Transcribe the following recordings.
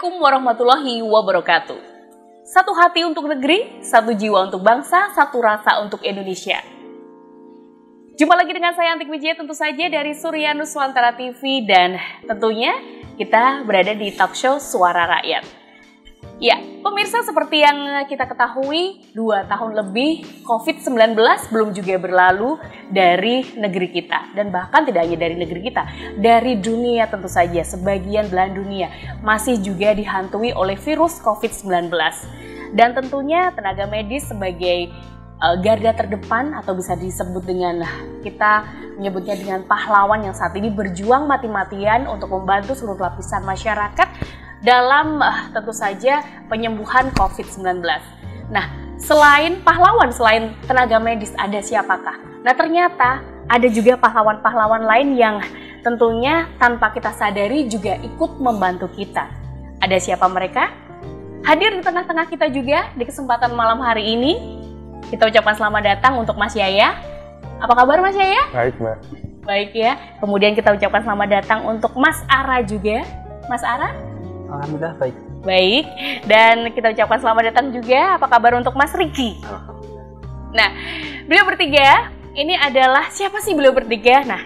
Assalamualaikum warahmatullahi wabarakatuh. Satu hati untuk negeri, satu jiwa untuk bangsa, satu rasa untuk Indonesia. Jumpa lagi dengan saya Antik Wijaya tentu saja dari Surya Nuswantara TV dan tentunya kita berada di talk show Suara Rakyat. Ya, pemirsa seperti yang kita ketahui 2 tahun lebih COVID-19 belum juga berlalu dari negeri kita. Dan bahkan tidak hanya dari negeri kita, dari dunia tentu saja, sebagian belahan dunia masih juga dihantui oleh virus COVID-19. Dan tentunya tenaga medis sebagai garda terdepan atau bisa disebut dengan kita menyebutnya dengan pahlawan yang saat ini berjuang mati-matian untuk membantu seluruh lapisan masyarakat dalam tentu saja penyembuhan COVID-19. Nah, selain pahlawan, selain tenaga medis ada siapakah? Nah, ternyata ada juga pahlawan-pahlawan lain yang tentunya tanpa kita sadari juga ikut membantu kita. Ada siapa mereka? Hadir di tengah-tengah kita juga di kesempatan malam hari ini. Kita ucapkan selamat datang untuk Mas Yaya. Apa kabar Mas Yaya? Baik, Mbak. Baik ya. Kemudian kita ucapkan selamat datang untuk Mas Ara juga. Mas Ara? Alhamdulillah baik. Baik, dan kita ucapkan selamat datang juga. Apa kabar untuk Mas Riki? Nah, beliau bertiga, ini adalah siapa sih beliau bertiga? Nah,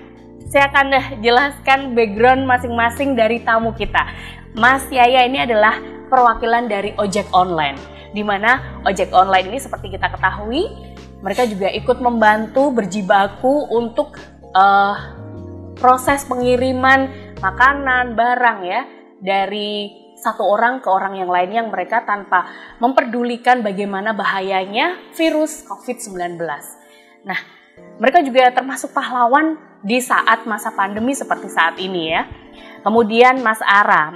saya akan jelaskan background masing-masing dari tamu kita. Mas Yaya ini adalah perwakilan dari ojek online, di mana ojek online ini seperti kita ketahui, mereka juga ikut membantu berjibaku untuk proses pengiriman makanan, barang ya, dari satu orang ke orang yang lainnya yang mereka tanpa memperdulikan bagaimana bahayanya virus COVID-19. Nah, mereka juga termasuk pahlawan di saat masa pandemi seperti saat ini ya. Kemudian Mas Ara,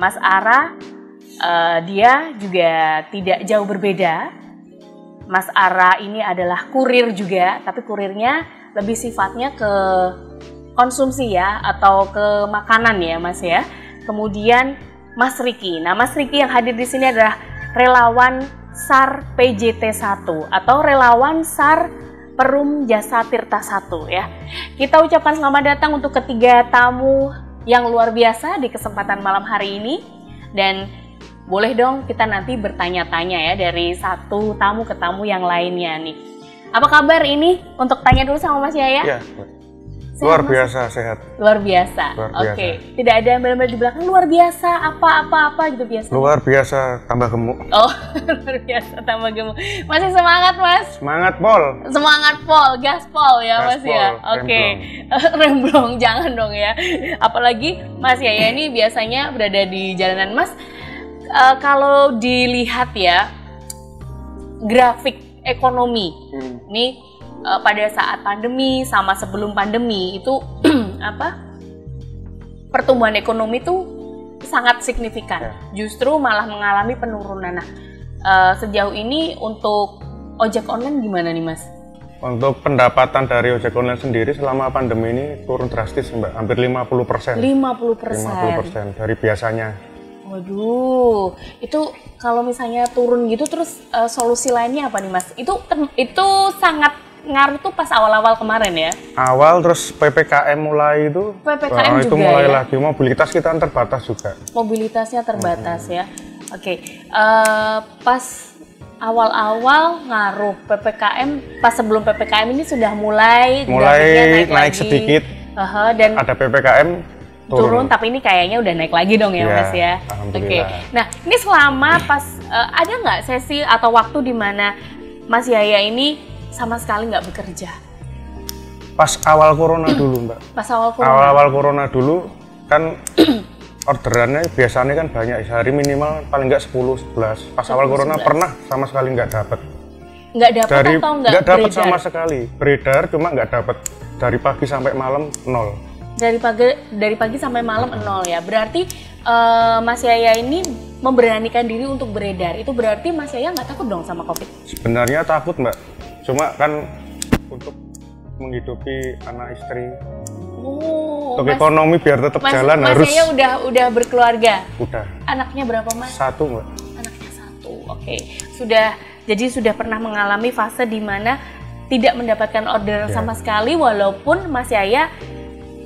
dia juga tidak jauh berbeda. Mas Ara ini adalah kurir juga, tapi kurirnya lebih sifatnya ke konsumsi ya, atau ke makanan ya Mas ya. Kemudian Mas Riki. Nah, Mas Riki yang hadir di sini adalah relawan SAR PJT1 atau relawan SAR Perum Jasa Tirta 1 ya. Kita ucapkan selamat datang untuk ketiga tamu yang luar biasa di kesempatan malam hari ini. Dan boleh dong kita nanti bertanya-tanya ya dari satu tamu ke tamu yang lainnya nih. Apa kabar ini? Untuk tanya dulu sama Mas Yaya. Iya. Luar biasa sehat. Luar biasa. Oke. Tidak ada embel-embel di belakang luar biasa apa gitu biasa. Luar biasa tambah gemuk. Oh, luar biasa tambah gemuk. Masih semangat, Mas? Semangat, Pol. Semangat, Pol. Gaspol ya, Mas ya. Oke. Remblong jangan dong ya. Apalagi Mas Yaya ini biasanya berada di jalanan. Mas, kalau dilihat ya grafik ekonomi. Nih pada saat pandemi sama sebelum pandemi itu pertumbuhan ekonomi itu sangat signifikan. Justru malah mengalami penurunan. Nah, sejauh ini untuk ojek online gimana nih Mas? Untuk pendapatan dari ojek online sendiri selama pandemi ini turun drastis Mbak, hampir 50%. 50% dari biasanya. Waduh, itu kalau misalnya turun gitu terus solusi lainnya apa nih Mas? Itu sangat ngaruh tuh pas awal-awal kemarin ya? Awal, terus PPKM mulai itu. PPKM itu juga mulai ya? lagi, mobilitas kita terbatas juga. Mobilitasnya terbatas ya? Oke. Pas awal-awal ngaruh PPKM, pas sebelum PPKM ini sudah mulai naik sedikit. Dan ada PPKM turun, tapi ini kayaknya udah naik lagi dong ya Mas ya? Oke. Nah, ini selama pas, ada nggak sesi atau waktu di mana Mas Yaya ini sama sekali nggak bekerja? Pas awal corona dulu Mbak. Pas awal corona? Awal corona dulu kan orderannya biasanya kan banyak, sehari minimal paling nggak 10-11. Pas awal corona 11. Pernah sama sekali nggak dapat. Nggak dapat atau nggak dapat sama sekali. Beredar cuma nggak dapat. Dari pagi sampai malam 0. Dari pagi sampai malam 0 ya. Berarti Mas Yaya ini memberanikan diri untuk beredar. Itu berarti Mas Yaya nggak takut dong sama COVID? Sebenarnya takut Mbak. Cuma kan untuk menghidupi anak istri, untuk ekonomi biar tetap jalan harus. Mas Yaya udah berkeluarga? Udah. Anaknya berapa Mas? 1 Mbak. Anaknya 1, oke. Jadi sudah pernah mengalami fase di mana tidak mendapatkan orderan sama sekali, walaupun Mas Yaya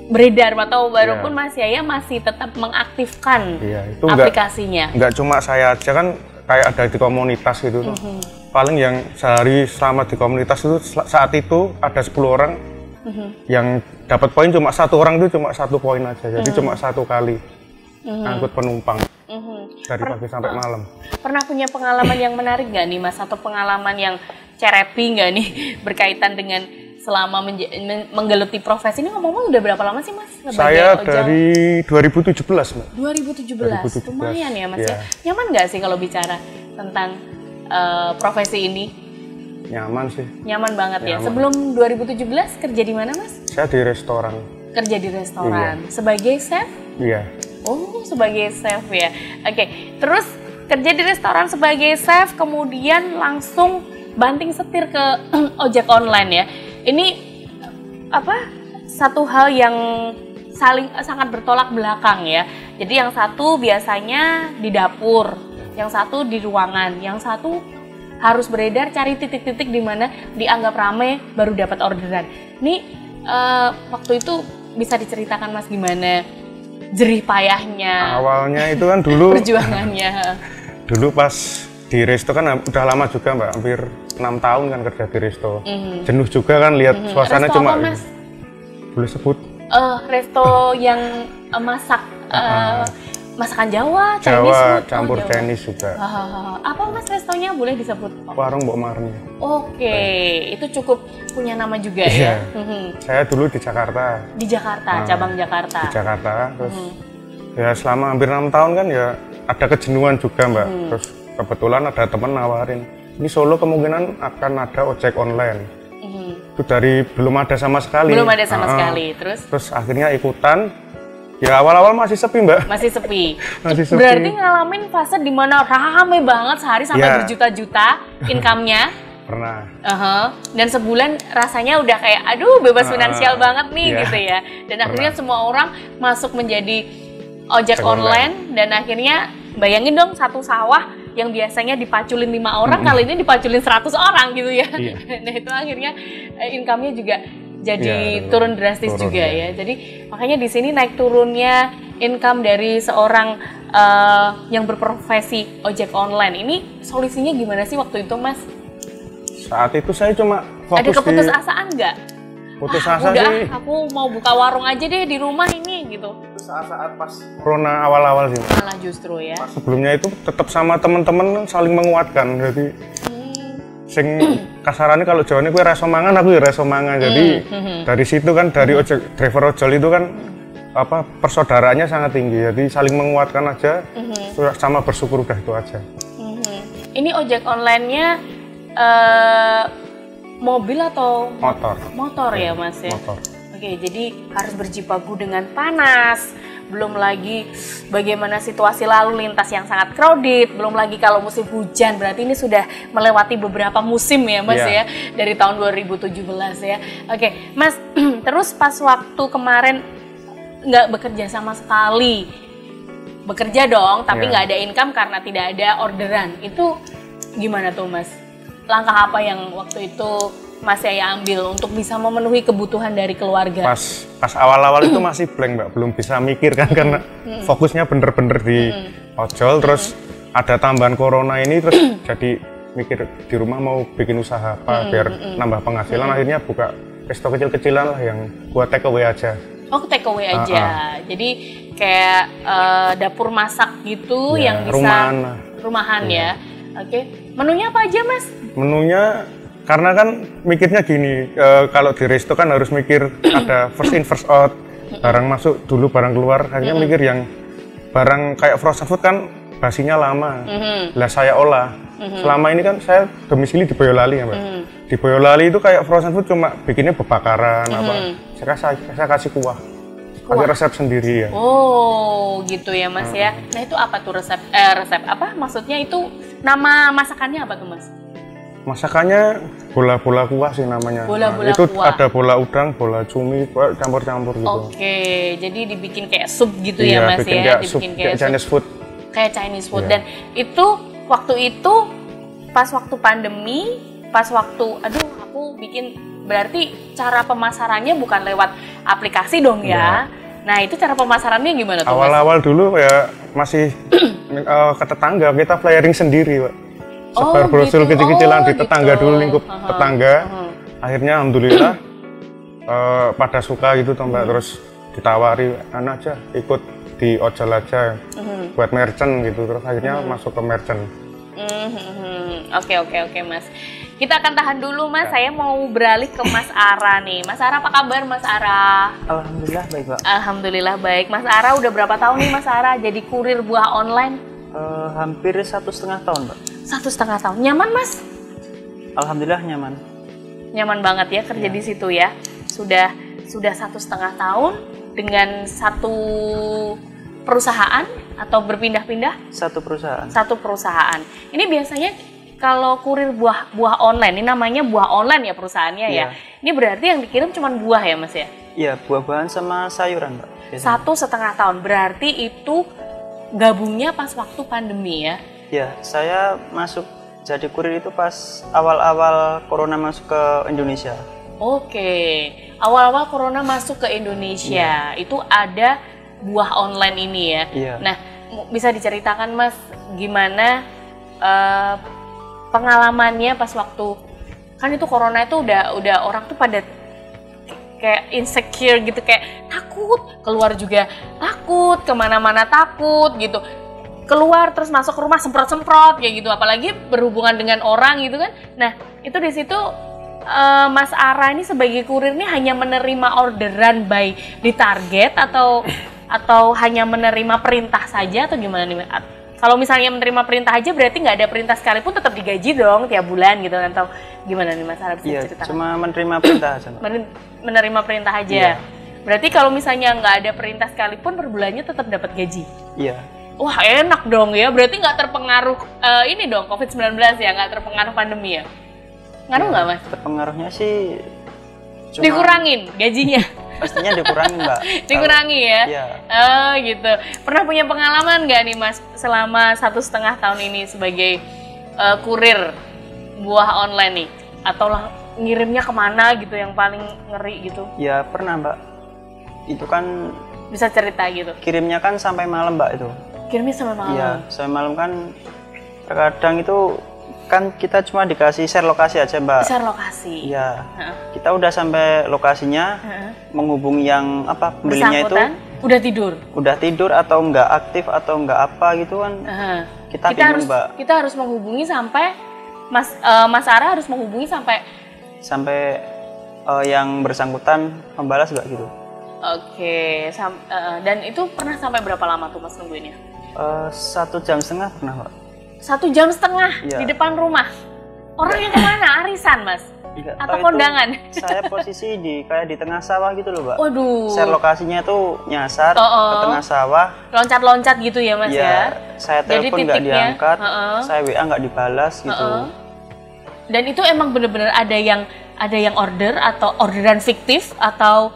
beredar atau baru pun Mas Yaya masih tetap mengaktifkan itu aplikasinya. Enggak cuma saya aja kan, kayak ada di komunitas gitu. Paling yang sehari selama di komunitas itu saat itu ada 10 orang yang dapat poin cuma 1 orang itu cuma 1 poin aja. Jadi cuma 1 kali angkut penumpang dari pagi sampai malam. Pernah punya pengalaman yang menarik nggak nih Mas, atau pengalaman yang cerepi nggak nih berkaitan dengan selama menggeluti profesi ini? Ngomong-ngomong udah berapa lama sih Mas? Saya dari 2017 Mbak. 2017, lumayan ya Mas ya. Nyaman nggak sih kalau bicara tentang profesi ini? Nyaman sih. Nyaman banget ya. Sebelum 2017 kerja di mana Mas? Saya di restoran. Kerja di restoran. Sebagai chef? Iya. Oh, sebagai chef ya. Oke, terus kerja di restoran sebagai chef, kemudian langsung banting setir ke ojek online ya. Ini satu hal yang sangat bertolak belakang ya. Jadi yang satu biasanya di dapur, yang satu di ruangan, yang satu harus beredar cari titik-titik di mana dianggap rame baru dapat orderan. Ini waktu itu bisa diceritakan Mas gimana jerih payahnya? Awalnya itu kan dulu perjuangannya. Dulu pas di resto kan udah lama juga Mbak, hampir 6 tahun kan kerja di resto. Jenuh juga kan lihat suasana resto cuma apa, Mas? Boleh sebut? Resto yang masak masakan Jawa, Chinese food, campur Jawa. Chinese juga. Apa Mas restonya, boleh disebut? Warung Mbok Marni. Oke, itu cukup punya nama juga ya. Saya dulu di Jakarta. Di Jakarta, cabang Jakarta. Di Jakarta, terus ya selama hampir 6 tahun kan ya ada kejenuhan juga Mbak. Terus kebetulan ada teman nawarin, ini Solo kemungkinan akan ada ojek online. Itu dari belum ada sama sekali. Belum ada sama sekali, terus akhirnya ikutan. Ya awal-awal masih sepi Mbak. Masih sepi. Masih sepi. Berarti ngalamin fase dimana rame banget sehari sampai berjuta-juta income-nya. Pernah. Dan sebulan rasanya udah kayak aduh bebas finansial banget nih gitu ya. Dan akhirnya semua orang masuk menjadi ojek online. Dan akhirnya bayangin dong, satu sawah yang biasanya dipaculin 5 orang kali ini dipaculin 100 orang gitu ya. Nah itu akhirnya income-nya juga jadi turun drastis juga ya. Jadi makanya di sini naik turunnya income dari seorang yang berprofesi ojek online ini solusinya gimana sih waktu itu Mas? Saat itu saya cuma fokus ada keputusasaan nggak? Putus asa udah, sih. Aku mau buka warung aja deh di rumah ini gitu. Saat pas Corona awal-awal sih. Malah justru ya. Sebelumnya itu tetap sama teman-teman saling menguatkan. Jadi sing kasarannya kalau Jawa ini gue reso mangan, aku ya reso mangan. Jadi dari situ kan dari driver ojol itu kan persaudaraannya sangat tinggi. Jadi saling menguatkan aja, sama bersyukur udah itu aja. Ini ojek online-nya mobil atau motor? Motor ya Mas ya. Motor. Oke, jadi harus berjibaku dengan panas. Belum lagi bagaimana situasi lalu lintas yang sangat crowded, belum lagi kalau musim hujan, berarti ini sudah melewati beberapa musim ya Mas ya, dari tahun 2017 ya. Oke, Mas, terus pas waktu kemarin nggak bekerja sama sekali, bekerja dong, tapi nggak ada income karena tidak ada orderan, itu gimana tuh Mas? Langkah apa yang waktu itu Mas Yaya ambil untuk bisa memenuhi kebutuhan dari keluarga? Pas awal-awal itu masih blank Mbak, belum bisa mikir kan karena fokusnya bener-bener di ojol, terus ada tambahan corona ini, terus jadi mikir di rumah mau bikin usaha apa biar nambah penghasilan, akhirnya buka resto kecil-kecilan lah yang buat take away aja. Oh, take away aja. Jadi kayak dapur masak gitu yang bisa rumahan ya. Oke. Menunya apa aja Mas? Menunya karena kan mikirnya gini, kalau di resto kan harus mikir ada first in first out, barang masuk dulu barang keluar, akhirnya mikir yang barang kayak frozen food kan basinya lama, lah saya olah. Selama ini kan saya domisili di Boyolali ya Mbak, di Boyolali itu kayak frozen food cuma bikinnya bebakaran, saya kasih kuah, pakai resep sendiri ya. Oh gitu ya Mas ya. Nah itu apa tuh resep apa? Maksudnya itu nama masakannya apa tuh Mas? Masakannya bola-bola kuah sih namanya. Bola-bola itu kuah. Ada bola udang, bola cumi, campur-campur gitu. Oke, jadi dibikin kayak sup gitu ya Mas ya? Dibikin kayak Chinese food. Kayak Chinese food. Dan itu waktu itu pas waktu pandemi, pas waktu aku bikin, berarti cara pemasarannya bukan lewat aplikasi dong ya. Nah itu cara pemasarannya gimana tuh? Awal-awal dulu ya masih ke tetangga, kita flyering sendiri Pak. Sebar brosur kecil-kecilan di tetangga dulu, lingkup tetangga. Akhirnya alhamdulillah pada suka gitu toh Mbak, terus ditawari anak aja ikut di ojol aja buat merchant gitu, terus akhirnya masuk ke merchant. Oke Mas. Kita akan tahan dulu Mas, saya mau beralih ke Mas Ara nih. Mas Ara apa kabar Mas Ara? Alhamdulillah baik Pak. Alhamdulillah baik. Mas Ara udah berapa tahun nih Mas Ara jadi kurir buah online? Hampir 1,5 tahun Pak. 1,5 tahun. Nyaman Mas? Alhamdulillah nyaman. Nyaman banget ya kerja di situ ya. Sudah 1,5 tahun dengan satu perusahaan atau berpindah-pindah? Satu perusahaan. Satu perusahaan. Ini biasanya kalau kurir buah online, ini namanya buah online ya perusahaannya ya. Ini berarti yang dikirim cuma buah ya Mas ya? Iya, buah-buahan sama sayuran Mbak. Biasanya. 1,5 tahun, berarti itu gabungnya pas waktu pandemi ya? Iya, saya masuk jadi kurir itu pas awal-awal corona masuk ke Indonesia. Oke, awal-awal corona masuk ke Indonesia, itu ada buah online ini ya? Iya. Nah, bisa diceritakan Mas gimana pengalamannya pas waktu kan itu corona itu udah orang tuh pada kayak insecure gitu, kayak takut keluar juga takut, kemana-mana takut gitu, keluar terus masuk ke rumah semprot-semprot kayak gitu, apalagi berhubungan dengan orang gitu kan. Nah itu di situ Mas Ara ini sebagai kurir ini hanya menerima orderan by di target atau hanya menerima perintah saja atau gimana nih? Kalau misalnya menerima perintah aja berarti nggak ada perintah sekalipun tetap digaji dong tiap bulan gitu kan, atau gimana nih Mas Ara bisa ceritakan? Cuma menerima perintah aja. Menerima perintah aja. Iya. Berarti kalau misalnya nggak ada perintah sekalipun per bulannya tetap dapat gaji. Iya. Wah enak dong ya, berarti nggak terpengaruh ini dong COVID-19 ya, nggak terpengaruh pandemi ya? Ngaruh nggak Mas? Terpengaruhnya sih cuma dikurangin gajinya. pastinya dikurangi Mbak. Dikurangi ya? Iya. Oh gitu. Pernah punya pengalaman nggak nih Mas selama 1,5 tahun ini sebagai kurir buah online nih? Atau ngirimnya kemana gitu yang paling ngeri gitu? Ya pernah Mbak. Itu kan bisa cerita gitu? Kirimnya kan sampai malam Mbak itu. Kirimnya sampai malam? Iya, sampai malam kan terkadang itu kan kita cuma dikasih share lokasi aja Mbak. Share lokasi? Iya. Kita udah sampai lokasinya, menghubungi yang apa pembelinya itu. Udah tidur? Udah tidur atau nggak aktif atau nggak apa gitu kan. Kita bingung Mbak. Kita harus menghubungi sampai, Mas Ara harus menghubungi sampai yang bersangkutan membalas nggak gitu. Oke, dan itu pernah sampai berapa lama tuh Mas nungguinnya? 1,5 jam pernah Mbak. 1,5 jam ya. Di depan rumah? Orangnya kemana? Arisan Mas? Atau kondangan? Saya posisi kayak di tengah sawah gitu loh Mbak. Waduh. Share lokasinya tuh nyasar ke tengah sawah. Loncat-loncat gitu ya Mas ya? Saya telepon nggak diangkat, saya WA nggak dibalas gitu. Dan itu emang bener-bener ada yang order atau orderan fiktif atau?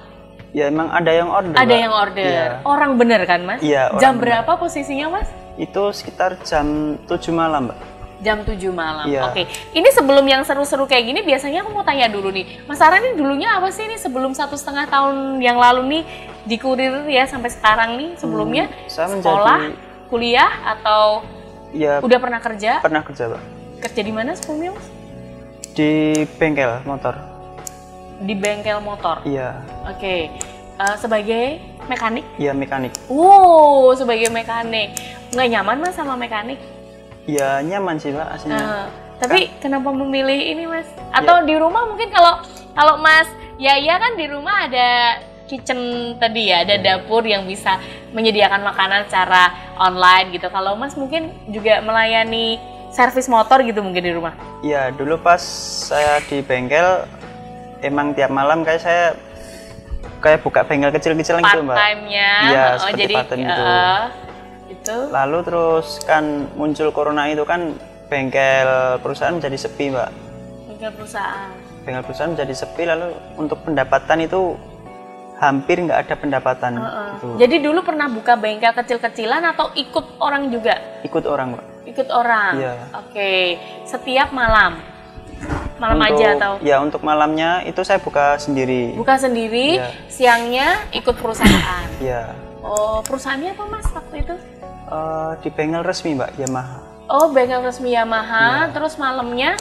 Ya emang ada yang order. Ada yang order. Ya. Orang bener kan Mas? Iya. Jam berapa posisinya Mas? Itu sekitar jam 7 malam Mbak. Jam 7 malam. Iya. Oke. Ini sebelum yang seru-seru kayak gini biasanya aku mau tanya dulu nih. Mas Ara ini dulunya apa sih nih sebelum 1,5 tahun yang lalu nih di kurir ya sampai sekarang nih sebelumnya? Sekolah, kuliah atau ya, udah pernah kerja? Pernah kerja Mbak. Kerja di mana sebelumnya Mas? Di bengkel motor. Di bengkel motor? Iya. Oke. Sebagai mekanik? Iya mekanik. Sebagai mekanik. Nggak nyaman Mas sama mekanik? Ya nyaman sih Mbak aslinya. Tapi kenapa memilih ini Mas? Atau di rumah mungkin kalau Mas Yaya kan di rumah ada kitchen tadi ya, ada dapur yang bisa menyediakan makanan secara online gitu. Kalau Mas mungkin juga melayani servis motor gitu mungkin di rumah? Iya, dulu pas saya di bengkel emang tiap malam kayak buka bengkel kecil-kecilan gitu Mbak. Part-time-nya? Iya, seperti part-time gitu. Itu. Lalu terus kan muncul corona itu kan bengkel perusahaan menjadi sepi Mbak. Bengkel perusahaan menjadi sepi, lalu untuk pendapatan itu hampir nggak ada pendapatan. Gitu. Jadi dulu pernah buka bengkel kecil-kecilan atau ikut orang juga? Ikut orang Mbak. Ikut orang? Iya. Oke. Setiap malam malam aja atau? Ya untuk malamnya itu saya buka sendiri. Buka sendiri, ya. Siangnya ikut perusahaan. Iya. Oh, perusahaannya apa Mas waktu itu? Di bengkel resmi Mbak, Yamaha. Oh, bengkel resmi Yamaha. Ya. Terus malamnya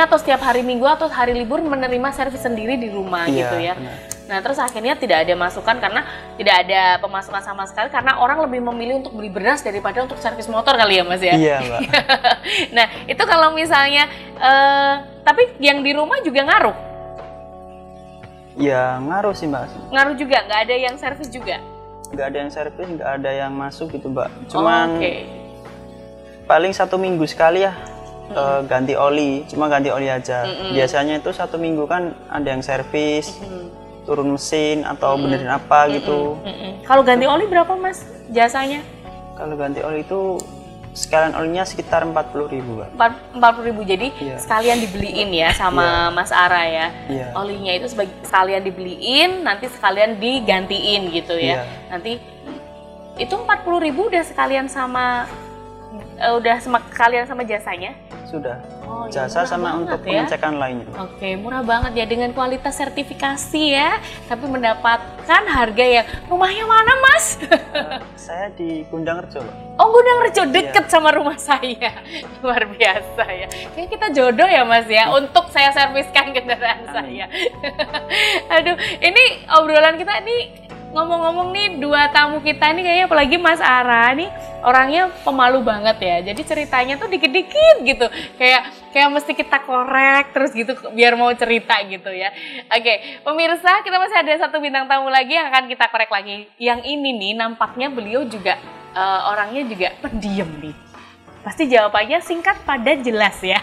atau setiap hari Minggu atau hari libur menerima servis sendiri di rumah iya, gitu ya. Benar. Nah, terus akhirnya tidak ada masukan karena tidak ada pemasukan sama sekali karena orang lebih memilih untuk beli beras daripada untuk servis motor kali ya Mas ya. Iya, Mbak. Nah, itu kalau misalnya tapi yang di rumah juga ngaruh. Ya, ngaruh sih Mbak. Ngaruh juga, nggak ada yang servis juga. Nggak ada yang servis, nggak ada yang masuk gitu Mbak. Cuman okay. Paling 1 minggu sekali ya. Ganti oli, cuma ganti oli aja. Biasanya itu 1 minggu kan ada yang servis, turun mesin atau benerin apa gitu. Kalau ganti oli berapa Mas jasanya? Kalau ganti oli itu sekalian olinya sekitar 40.000 Mbak. 40.000, jadi sekalian dibeliin ya sama Mas Ara ya. Olinya itu sekalian dibeliin, nanti sekalian digantiin gitu ya. Nanti itu 40.000 udah sekalian sama sekalian sama jasanya? Sudah. Oh, jasa ya, sama untuk pengecekan lainnya. Oke, murah banget ya dengan kualitas sertifikasi ya. Tapi mendapatkan harga yang rumahnya mana Mas? Saya di Gundang Rejo. Oh, Gundang Rejo deket sama rumah saya. Luar biasa ya. Kayaknya kita jodoh ya Mas ya untuk saya serviskan kendaraan saya. Aduh, ini obrolan kita nih ngomong-ngomong nih 2 tamu kita nih kayaknya apalagi Mas Ara nih orangnya pemalu banget ya. Jadi ceritanya tuh dikit-dikit gitu. Kayak mesti kita korek terus gitu biar mau cerita gitu ya. Oke, pemirsa, kita masih ada 1 bintang tamu lagi yang akan kita korek lagi. Yang ini nih nampaknya beliau juga orangnya juga pendiam nih. Pasti jawabannya singkat, padat, jelas ya.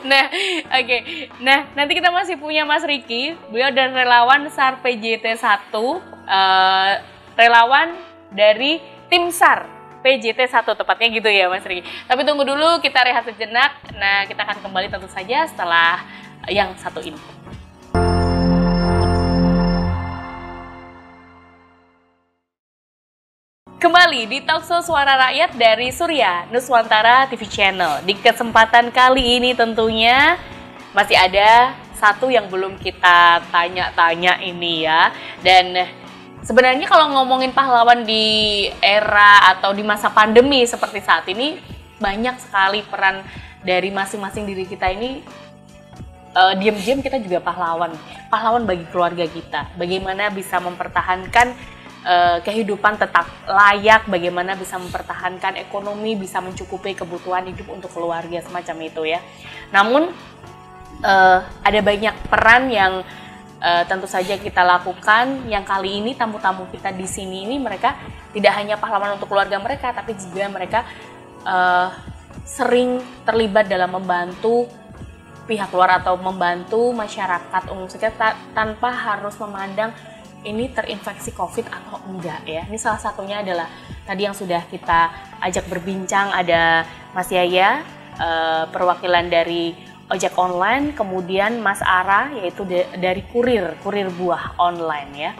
Nah, oke. Nah, nanti kita masih punya Mas Riki. Beliau adalah relawan SAR PJT 1, relawan dari tim SAR PJT 1 tepatnya gitu ya Mas Riki. Tapi tunggu dulu, kita rehat sejenak. Nah, kita akan kembali tentu saja setelah yang satu ini. Kembali di Talkshow Suara Rakyat dari Surya Nuswantara TV Channel. Di kesempatan kali ini tentunya masih ada satu yang belum kita tanya-tanya ini ya. Dan sebenarnya kalau ngomongin pahlawan di era atau di masa pandemi seperti saat ini, banyak sekali peran dari masing-masing diri kita ini. Diam-diam kita juga pahlawan bagi keluarga kita. Bagaimana bisa mempertahankan kehidupan tetap layak, bagaimana bisa mempertahankan ekonomi, bisa mencukupi kebutuhan hidup untuk keluarga semacam itu ya. Namun ada banyak peran yang tentu saja kita lakukan. Yang kali ini tamu-tamu kita di sini ini mereka tidak hanya pahlawan untuk keluarga mereka, tapi juga mereka sering terlibat dalam membantu pihak luar atau membantu masyarakat umum saja tanpa harus memandang ini terinfeksi COVID atau enggak ya. Ini salah satunya adalah tadi yang sudah kita ajak berbincang, ada Mas Yaya, perwakilan dari ojek online, kemudian Mas Ara yaitu dari kurir buah online ya.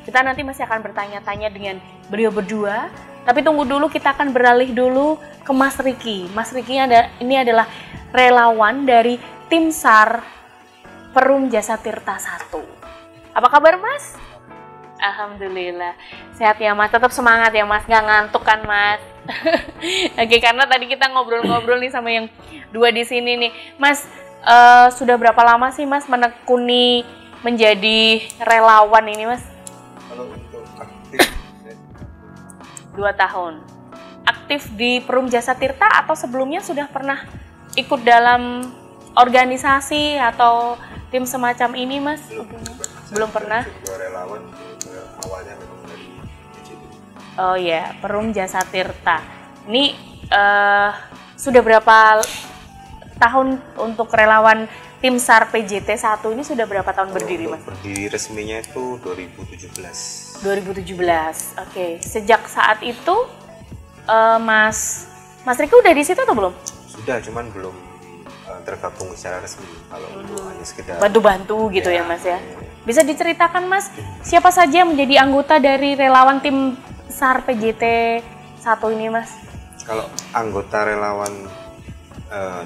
Kita nanti masih akan bertanya-tanya dengan beliau berdua, tapi tunggu dulu, kita akan beralih dulu ke Mas Riki. Mas Riki ini adalah relawan dari tim SAR Perum Jasa Tirta 1. Apa kabar Mas? Alhamdulillah, sehat ya Mas, tetap semangat ya Mas, nggak ngantuk kan Mas? Oke, karena tadi kita ngobrol-ngobrol nih sama yang 2 di sini nih, Mas, sudah berapa lama sih Mas menekuni menjadi relawan ini Mas? Kalau untuk aktif 2 tahun. Aktif di Perum Jasa Tirta atau sebelumnya sudah pernah ikut dalam organisasi atau tim semacam ini Mas? Belum pernah? Relawan awalnya memang dari PJT. Oh ya, Perum Jasa Tirta. Ini sudah berapa tahun untuk relawan tim SAR PJT 1 ini sudah berapa tahun berdiri Mas? Berdiri resminya itu 2017. 2017. Oke, sejak saat itu Mas Riki udah di situ atau belum? Sudah, cuman belum tergabung secara resmi. Kalau dulu hanya sekedar bantu-bantu gitu ya Mas ya. Bisa diceritakan Mas, siapa saja yang menjadi anggota dari relawan tim SAR PJT 1 ini Mas? Kalau anggota relawan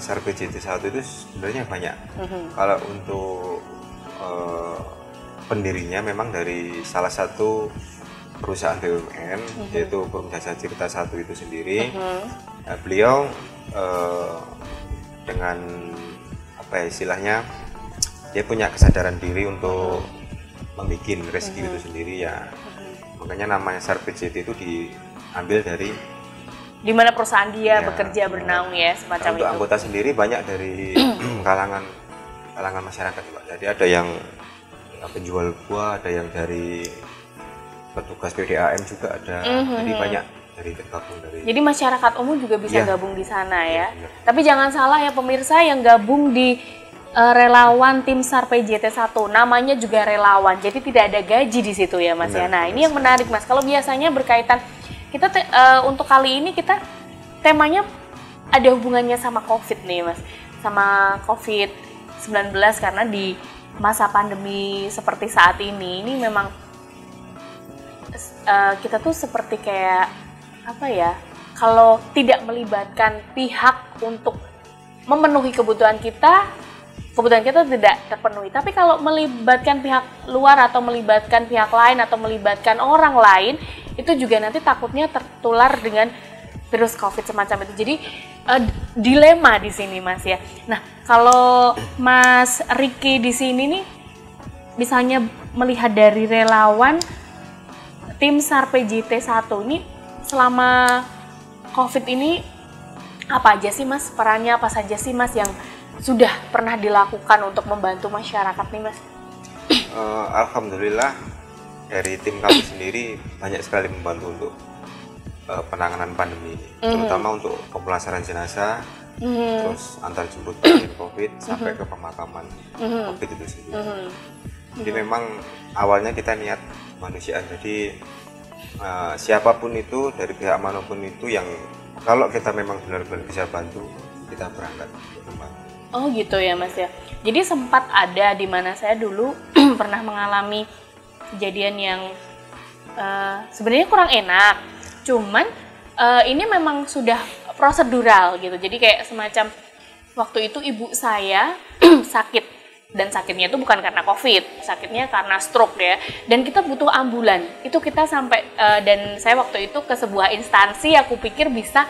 SAR PJT1 itu sebenarnya banyak. Kalau untuk pendirinya memang dari salah satu perusahaan BUMN, yaitu Perum Jasa Cipta 1 itu sendiri. Beliau dengan apa ya istilahnya, dia punya kesadaran diri untuk membuat rescue itu sendiri ya. Makanya namanya SAR PJT itu diambil dari di mana perusahaan dia Ya, bekerja bernaung ya, semacam untuk itu. anggota sendiri banyak dari kalangan masyarakat, Pak. Jadi ada yang penjual buah, ada yang dari petugas PDAM juga ada. Jadi banyak dari tergabung dari. Jadi masyarakat umum juga bisa Iya. gabung di sana ya. Benar. Tapi jangan salah ya pemirsa, yang gabung di relawan tim SAR PJT1, namanya juga relawan. Jadi tidak ada gaji di situ ya Mas ya. Benar, Nah, benar ini yang menarik Mas. Kalau biasanya berkaitan kita untuk kali ini kita temanya ada hubungannya sama Covid nih Mas. Sama Covid-19 karena di masa pandemi seperti saat ini memang kita tuh seperti kayak apa ya? Kalau tidak melibatkan pihak untuk memenuhi kebutuhan kita tidak terpenuhi. Tapi kalau melibatkan pihak luar atau melibatkan pihak lain atau melibatkan orang lain, itu juga nanti takutnya tertular dengan virus COVID semacam itu. Jadi dilema di sini Mas ya. Nah, kalau Mas Riki di sini nih misalnya melihat dari relawan tim SAR PJT1 ini selama COVID ini apa aja sih Mas perannya, apa saja sih Mas yang sudah pernah dilakukan untuk membantu masyarakat nih Mas? Alhamdulillah dari tim kami sendiri banyak sekali membantu untuk penanganan pandemi ini, terutama untuk pemulasaran jenazah, terus antar jemput pasien COVID sampai ke pemakaman COVID itu sendiri. Jadi memang awalnya kita niat manusia, jadi siapapun itu dari pihak manapun itu yang kalau kita memang benar-benar bisa bantu, kita berangkat untuk membantu. Oh gitu ya Mas ya. Jadi sempat ada di mana saya dulu pernah mengalami kejadian yang sebenarnya kurang enak. Cuman ini memang sudah prosedural gitu. Jadi kayak semacam waktu itu ibu saya sakit, dan sakitnya itu bukan karena COVID, sakitnya karena stroke ya. Dan kita butuh ambulan. Itu kita sampai dan saya waktu itu ke sebuah instansi, aku pikir bisa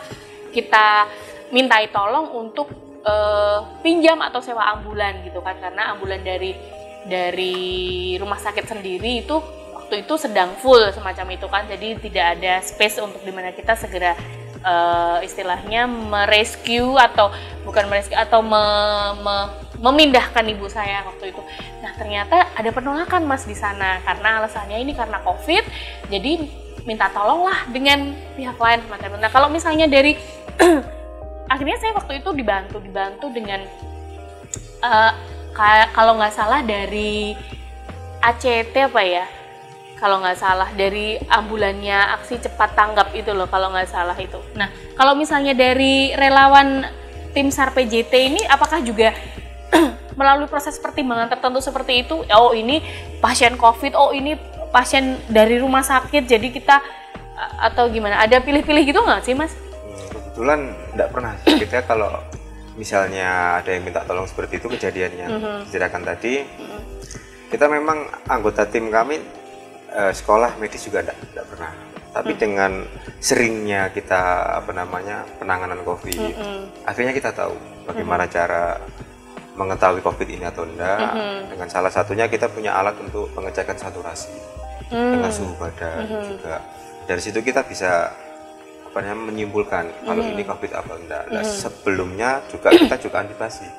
kita mintai tolong untuk pinjam atau sewa ambulan gitu kan, karena ambulan dari rumah sakit sendiri itu waktu itu sedang full semacam itu kan, jadi tidak ada space untuk dimana kita segera istilahnya merescue atau bukan merescue atau memindahkan ibu saya waktu itu. Nah ternyata ada penolakan Mas di sana karena alasannya ini karena COVID, jadi minta tolonglah dengan pihak lain semacam itu. Nah kalau misalnya dari akhirnya saya waktu itu dibantu dengan kalau nggak salah dari ACT apa ya, kalau nggak salah dari ambulannya aksi cepat tanggap itu loh kalau nggak salah itu. Nah kalau misalnya dari relawan tim SAR PJT ini apakah juga melalui proses pertimbangan tertentu seperti itu? Oh ini pasien COVID, oh ini pasien dari rumah sakit, jadi kita atau gimana? Ada pilih-pilih gitu nggak sih Mas? Kebetulan tidak pernah kita kalau misalnya ada yang minta tolong seperti itu kejadiannya diceritakan tadi, kita memang anggota tim kami sekolah medis juga tidak pernah, tapi dengan seringnya kita penanganan COVID, akhirnya kita tahu bagaimana cara mengetahui COVID ini atau enggak. Dengan salah satunya kita punya alat untuk pengecekan saturasi dengan suhu badan juga. Dari situ kita bisa menyimpulkan kalau ini COVID apa enggak. Nah, sebelumnya juga kita juga antisipasi.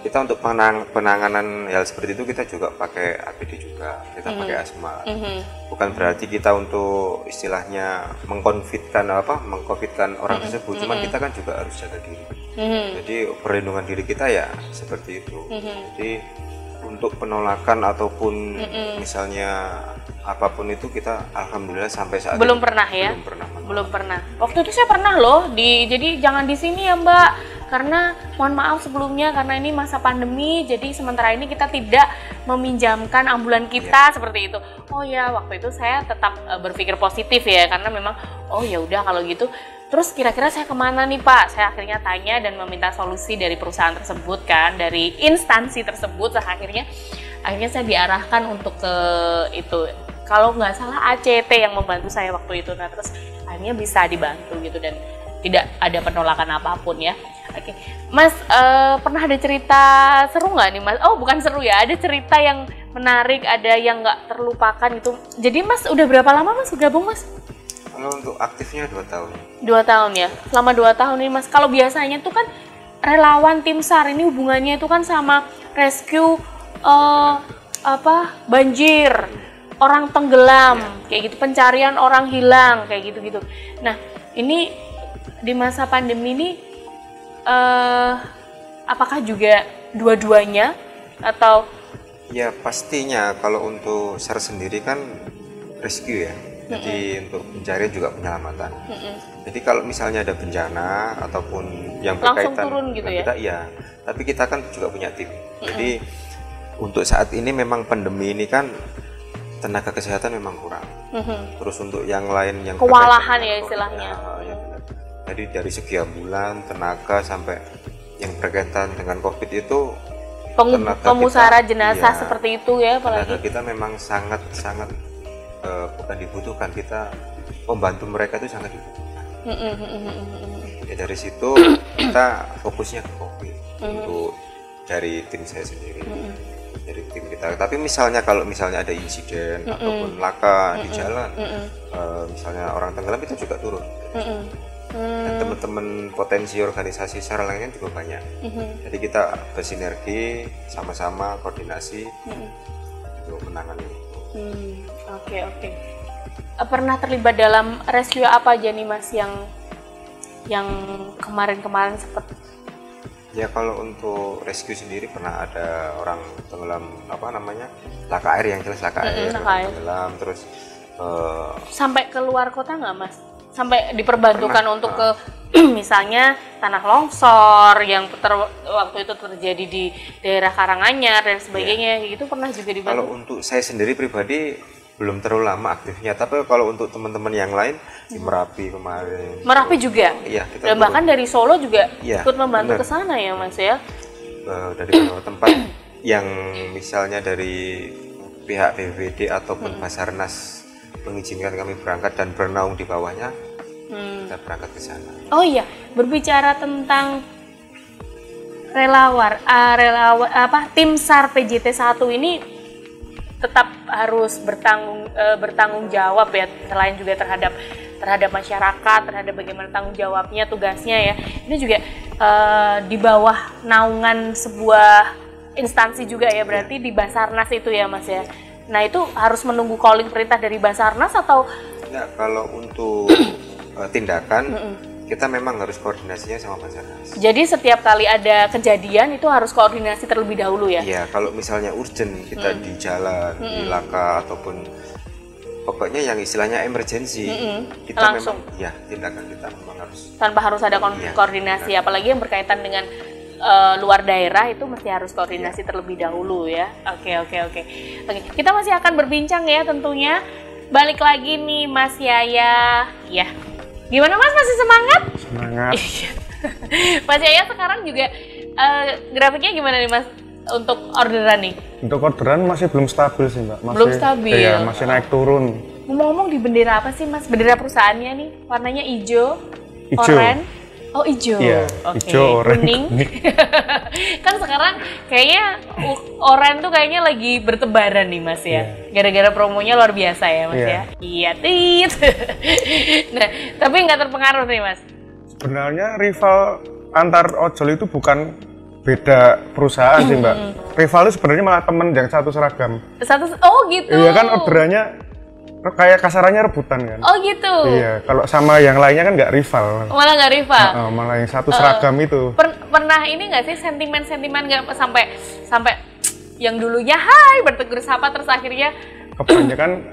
Kita untuk penanganan hal seperti itu kita juga pakai APD juga, kita pakai asma. Bukan berarti kita untuk istilahnya mengkonfitkan orang tersebut, cuman kita kan juga harus jaga diri. Jadi perlindungan diri kita ya seperti itu. Jadi untuk penolakan ataupun misalnya apapun itu kita alhamdulillah sampai saat belum ini pernah ya? Belum pernah. Waktu itu saya pernah loh, jadi jangan di sini ya Mbak, karena mohon maaf sebelumnya karena ini masa pandemi, jadi sementara ini kita tidak meminjamkan ambulan kita seperti itu. Oh ya, waktu itu saya tetap berpikir positif ya, karena memang oh ya udah kalau gitu Terus kira-kira saya kemana nih Pak? Saya akhirnya tanya dan meminta solusi dari perusahaan tersebut kan, dari instansi tersebut. Akhirnya saya diarahkan untuk ke itu, kalau nggak salah ACT yang membantu saya waktu itu. Nah terus akhirnya bisa dibantu gitu dan tidak ada penolakan apapun ya. Oke, Mas pernah ada cerita seru nggak nih Mas? Oh bukan seru ya, ada cerita yang menarik, ada yang nggak terlupakan itu. Jadi Mas udah berapa lama Mas bergabung Mas? Kalau untuk aktifnya 2 tahun. 2 tahun ya. Selama 2 tahun ini Mas, kalau biasanya tuh kan relawan tim SAR ini hubungannya itu kan sama rescue banjir, orang tenggelam, kayak gitu, pencarian orang hilang, kayak gitu-gitu. Nah, ini di masa pandemi ini apakah juga dua-duanya atau? Ya pastinya kalau untuk SAR sendiri kan rescue ya. Jadi untuk pencarian juga penyelamatan. Jadi kalau misalnya ada bencana ataupun yang berkaitan langsung turun gitu ya? Kita, iya. Tapi kita kan juga punya tim. Jadi untuk saat ini memang pandemi ini kan tenaga kesehatan memang kurang. Terus untuk yang lain yang kewalahan ya istilahnya. Ya, benar. Jadi dari segi ambulan, tenaga sampai yang berkaitan dengan COVID itu pemusara jenazah seperti itu ya, apalagi. Tenaga kita memang sangat bukan dibutuhkan, kita membantu mereka itu sangat dibutuhkan. Ya, dari situ kita fokusnya ke COVID untuk dari tim saya sendiri, dari tim kita. Tapi misalnya kalau misalnya ada insiden ataupun laka di jalan, misalnya orang tenggelam, kita juga turun. Dan teman-teman potensi organisasi SAR lainnya juga banyak. Jadi kita bersinergi, sama-sama koordinasi untuk menangani itu. Oke. Pernah terlibat dalam rescue apa aja nih Mas yang kemarin sempat? Ya kalau untuk rescue sendiri pernah ada orang tenggelam, laka air, yang jelas laka air tenggelam, terus sampai keluar kota nggak Mas? Sampai diperbantukan untuk ke misalnya tanah longsor yang waktu itu terjadi di daerah Karanganyar dan sebagainya, gitu pernah juga dibantu? Kalau untuk saya sendiri pribadi belum terlalu lama aktifnya, tapi kalau untuk teman-teman yang lain di Merapi kemarin. Merapi juga? Iya. Dan bahkan dari Solo juga ikut membantu ke sana ya Mas ya? Dari beberapa tempat yang misalnya dari pihak BPBD ataupun Basarnas mengizinkan kami berangkat dan bernaung di bawahnya, kita berangkat ke sana. Oh iya, berbicara tentang tim SAR PJT 1 ini tetap harus bertanggung jawab ya, selain juga terhadap masyarakat, terhadap bagaimana tanggung jawabnya, tugasnya ya. Ini juga di bawah naungan sebuah instansi juga ya, berarti di Basarnas itu ya Mas ya. Nah itu harus menunggu calling perintah dari Basarnas atau? Nah kalau untuk tindakan kita memang harus koordinasinya sama Basarnas. Jadi setiap kali ada kejadian itu harus koordinasi terlebih dahulu ya? Iya, kalau misalnya urgent kita di jalan, di laka ataupun pokoknya yang istilahnya emergency, kita langsung memang tindakan kita memang harus tanpa harus ada koordinasi, apalagi yang berkaitan dengan luar daerah itu mesti harus koordinasi terlebih dahulu ya. Oke. Kita masih akan berbincang ya tentunya. Balik lagi nih Mas Yaya. Ya. Gimana Mas, masih semangat? Semangat. Mas Yaya sekarang juga grafiknya gimana nih Mas untuk orderan nih? Untuk orderan masih belum stabil sih Mbak. Belum stabil? Iya, masih naik turun. Ngomong-ngomong di bendera apa sih Mas? Bendera perusahaannya nih, warnanya hijau, oranye. Oh hijau, iya, hijau, kuning. Kan sekarang kayaknya oranye tuh kayaknya lagi bertebaran nih Mas ya. Gara-gara promonya luar biasa ya Mas ya. Iya, tit. Nah, tapi nggak terpengaruh nih Mas? Sebenarnya rival antar ojol itu bukan beda perusahaan sih Mbak. Rival itu sebenarnya malah temen yang satu seragam. Oh gitu. Iya kan, orderannya kayak kasarannya rebutan kan. Oh gitu. Iya, kalau sama yang lainnya kan nggak rival. Malah nggak rival. Malah yang satu seragam itu. Pernah ini nggak sih sentimen nggak sampai yang dulunya hai bertegur sapa terus akhirnya? Kebanyakan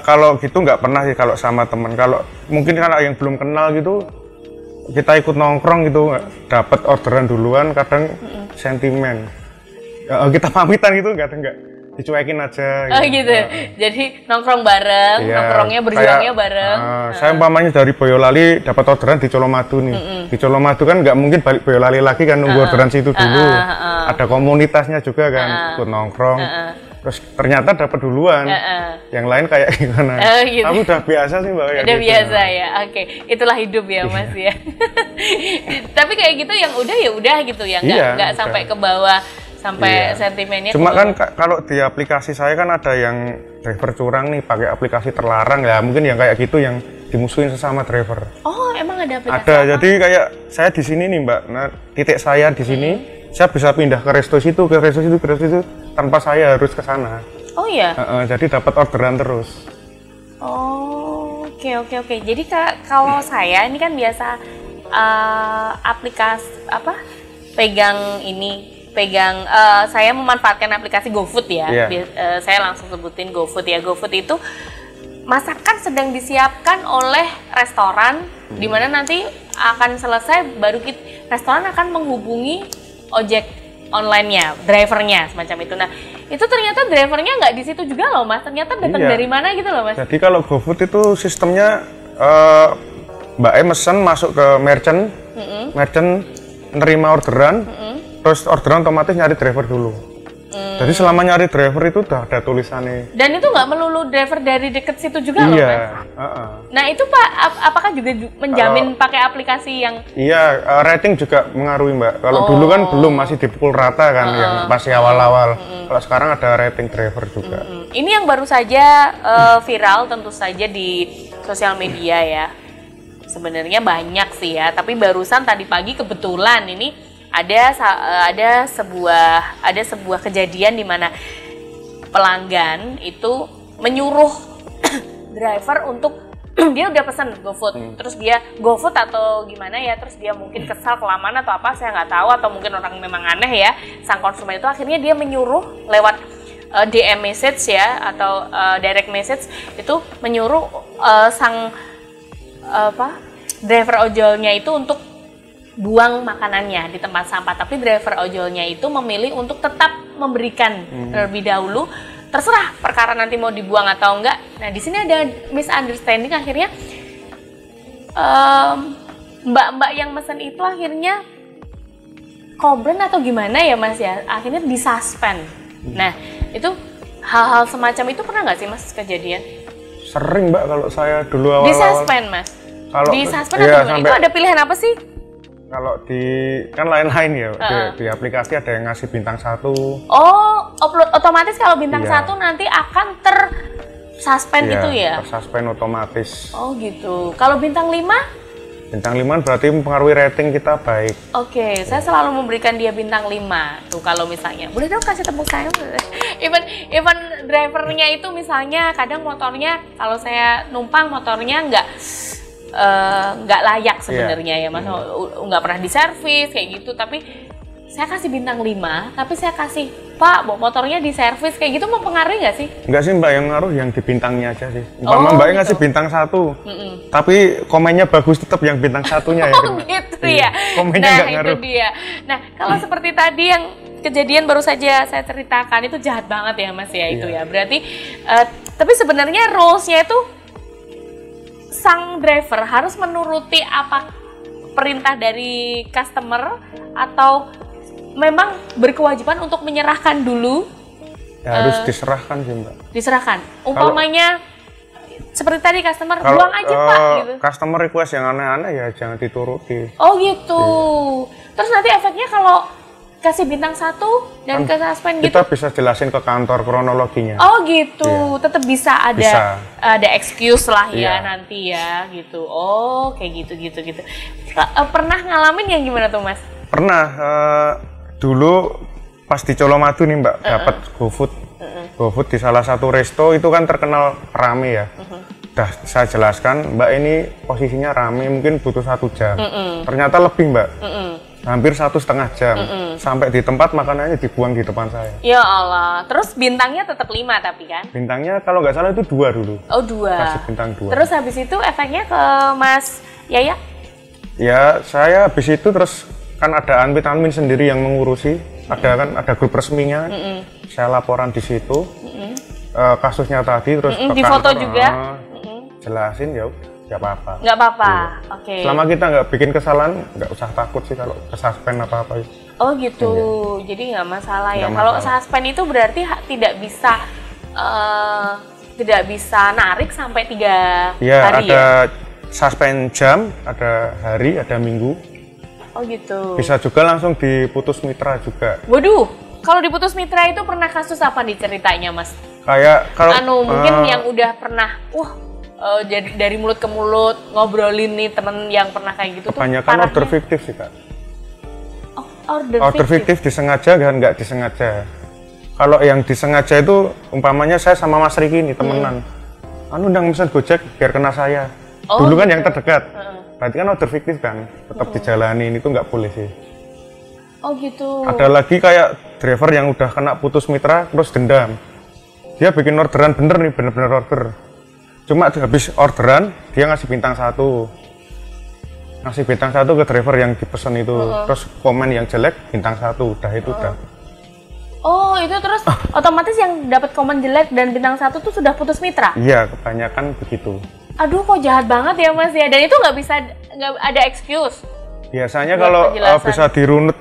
kalau gitu nggak pernah sih kalau sama teman. Kalau mungkin kalau yang belum kenal gitu, kita ikut nongkrong gitu, dapat orderan duluan, kadang sentimen. Kita pamitan gitu nggak dicuekin aja. Oh gitu. Jadi nongkrong bareng, Iya, nongkrongnya berjuangnya bareng. Saya umpamanya dari Boyolali dapat orderan di Colomadu nih. Di Colomadu kan nggak mungkin balik Boyolali lagi kan, nunggu orderan situ dulu. Ada komunitasnya juga kan, ikut nongkrong. Terus ternyata dapat duluan. Yang lain kayak gimana? Gitu. Tapi udah biasa sih Mbak. Udah gitu. biasa ya. Oke, itulah hidup ya Mas ya. Tapi kayak gitu yang udah ya udah gitu ya, nggak sampai ke bawah. Sampai sentimennya. Cuma kan kalau di aplikasi saya kan ada yang driver curang nih pakai aplikasi terlarang ya, mungkin yang kayak gitu yang dimusuhin sesama driver. Oh, emang ada aplikasi? Ada, jadi kayak saya di sini nih Mbak, nah titik saya di sini, saya bisa pindah ke resto situ, ke resto situ, ke resto situ tanpa saya harus ke sana. Oh iya. Jadi dapat orderan terus. Oh, oke. Jadi kalau saya ini kan biasa aplikasi apa? Saya memanfaatkan aplikasi GoFood ya. Saya langsung sebutin GoFood ya. GoFood itu masakan sedang disiapkan oleh restoran, di mana nanti akan selesai baru restoran akan menghubungi ojek online-nya, drivernya semacam itu. Nah, itu ternyata drivernya nggak di situ juga loh Mas. Ternyata datang dari mana gitu loh Mas. Jadi kalau GoFood itu sistemnya Mbak mesen masuk ke merchant, merchant nerima orderan. Terus orderan otomatis nyari driver dulu. Jadi selama nyari driver itu udah ada tulisannya. Dan itu nggak melulu driver dari deket situ juga loh Mas? Nah itu Pak, apakah juga menjamin pakai aplikasi yang... Iya, rating juga mengaruhi Mbak. Kalau dulu kan belum, masih dipukul rata kan, yang masih awal-awal. Kalau sekarang ada rating driver juga. Ini yang baru saja viral tentu saja di sosial media ya. Sebenarnya banyak sih ya, tapi barusan tadi pagi kebetulan ini ada sebuah kejadian di mana pelanggan itu menyuruh driver untuk dia udah pesan GoFood, terus dia GoFood atau gimana ya, terus dia mungkin kesal kelamaan atau apa, saya nggak tahu, atau mungkin orang memang aneh ya, sang konsumen itu akhirnya dia menyuruh lewat DM message ya atau direct message itu menyuruh sang driver ojolnya itu untuk buang makanannya di tempat sampah, tapi driver ojolnya itu memilih untuk tetap memberikan terlebih dahulu, terserah perkara nanti mau dibuang atau enggak. Nah di sini ada misunderstanding, akhirnya mbak-mbak yang mesen itu akhirnya komplain atau gimana ya Mas ya, akhirnya disuspend. Nah itu hal-hal semacam itu pernah nggak sih Mas kejadian? Sering Mbak kalau saya dulu awal-awal. Disuspend Mas? Disuspend atau gimana? Itu ada pilihan apa sih? Kalau kan lain-lain ya, di aplikasi ada yang ngasih bintang 1. Oh, otomatis kalau bintang 1 nanti akan tersuspend gitu ya? Tersuspend otomatis. Oh gitu. Kalau bintang 5? Bintang 5 berarti mempengaruhi rating kita baik. Oke, saya selalu memberikan dia bintang 5. Tuh kalau misalnya, boleh dong kasih tepuk tangan. Even drivernya itu misalnya kadang motornya, kalau saya numpang motornya nggak layak sebenarnya ya Mas, nggak pernah diservis kayak gitu, tapi saya kasih bintang 5, tapi saya kasih Pak motornya diservis kayak gitu, mempengaruhi nggak sih? Nggak sih Mbak, yang ngaruh yang di bintangnya aja sih. Mbak gitu. ngasih bintang 1, tapi komennya bagus tetap yang bintang 1-nya ya. Gitu ya. Komennya nggak ngaruh. Itu dia. Nah kalau seperti tadi yang kejadian baru saja saya ceritakan itu jahat banget ya Mas ya, itu ya. Berarti tapi sebenarnya rules-nya itu sang driver harus menuruti apa perintah dari customer atau memang berkewajiban untuk menyerahkan dulu? Ya, harus diserahkan sih Mbak. Diserahkan. Umpamanya seperti tadi customer buang aja Pak gitu. Customer request yang aneh-aneh ya jangan dituruti. Oh gitu. Terus nanti efeknya kalau kasih bintang 1 dan ke suspend gitu? Kita bisa jelasin ke kantor kronologinya. Oh gitu, tetap bisa ada excuse lah ya nanti ya gitu. Oh kayak gitu. Pernah ngalamin yang gimana tuh Mas? Pernah, dulu pas di Colomadu nih Mbak, dapat GoFood. GoFood di salah satu resto itu kan terkenal rame ya. Udah saya jelaskan, Mbak ini posisinya rame, mungkin butuh 1 jam. Ternyata lebih Mbak. Hampir 1,5 jam. Sampai di tempat makanannya dibuang di depan saya. Ya Allah. Terus bintangnya tetap 5 tapi kan? Bintangnya kalau nggak salah itu 2 dulu. Oh 2. Kasih bintang 2. Terus habis itu efeknya ke Mas Yaya? Ya saya habis itu terus kan ada admin sendiri yang mengurusi. ada grup resminya. Saya laporan di situ. Kasusnya tadi terus ke di foto kantor, juga. Jelasin ya nggak apa-apa. Nggak apa-apa. Iya. Oke. Selama kita nggak bikin kesalahan, nggak usah takut sih kalau kesuspend apa-apa. Oh gitu. Jadi nggak masalah ya. Nggak Kalau masalah. suspend itu berarti tidak bisa narik sampai 3 Iya, hari ada ya. suspend jam, ada hari, ada minggu. Oh gitu. Bisa juga langsung diputus mitra juga. Waduh, kalau diputus mitra itu pernah kasus apa nih ceritanya, Mas? Kayak kalau Mungkin yang udah pernah, jadi dari mulut ke mulut ngobrolin nih temen yang pernah kayak gitu tuh. kebanyakan parahnya- order fiktif sih Kak. Oh, order Order fiktif. fiktif disengaja dan nggak disengaja. Kalau yang disengaja itu umpamanya saya sama Mas Riki nih temenan. Anu undang pesan Gojek biar kena saya. Oh, Dulu kan gitu. yang terdekat. Berarti kan order fiktif kan, tetap dijalanin itu nggak boleh sih. Oh gitu. Ada lagi kayak driver yang udah kena putus mitra terus dendam. Dia bikin orderan bener nih, bener-bener order. Cuma habis orderan dia ngasih bintang 1. Ngasih bintang 1 ke driver yang dipesan itu. Terus komen yang jelek bintang 1, udah itu udah. Oh itu terus otomatis yang dapat komen jelek dan bintang 1 tuh sudah putus mitra. Iya, kebanyakan begitu. Aduh kok jahat banget ya Mas ya. Dan itu nggak ada excuse. Biasanya Buat kalau penjelasan. bisa dirunut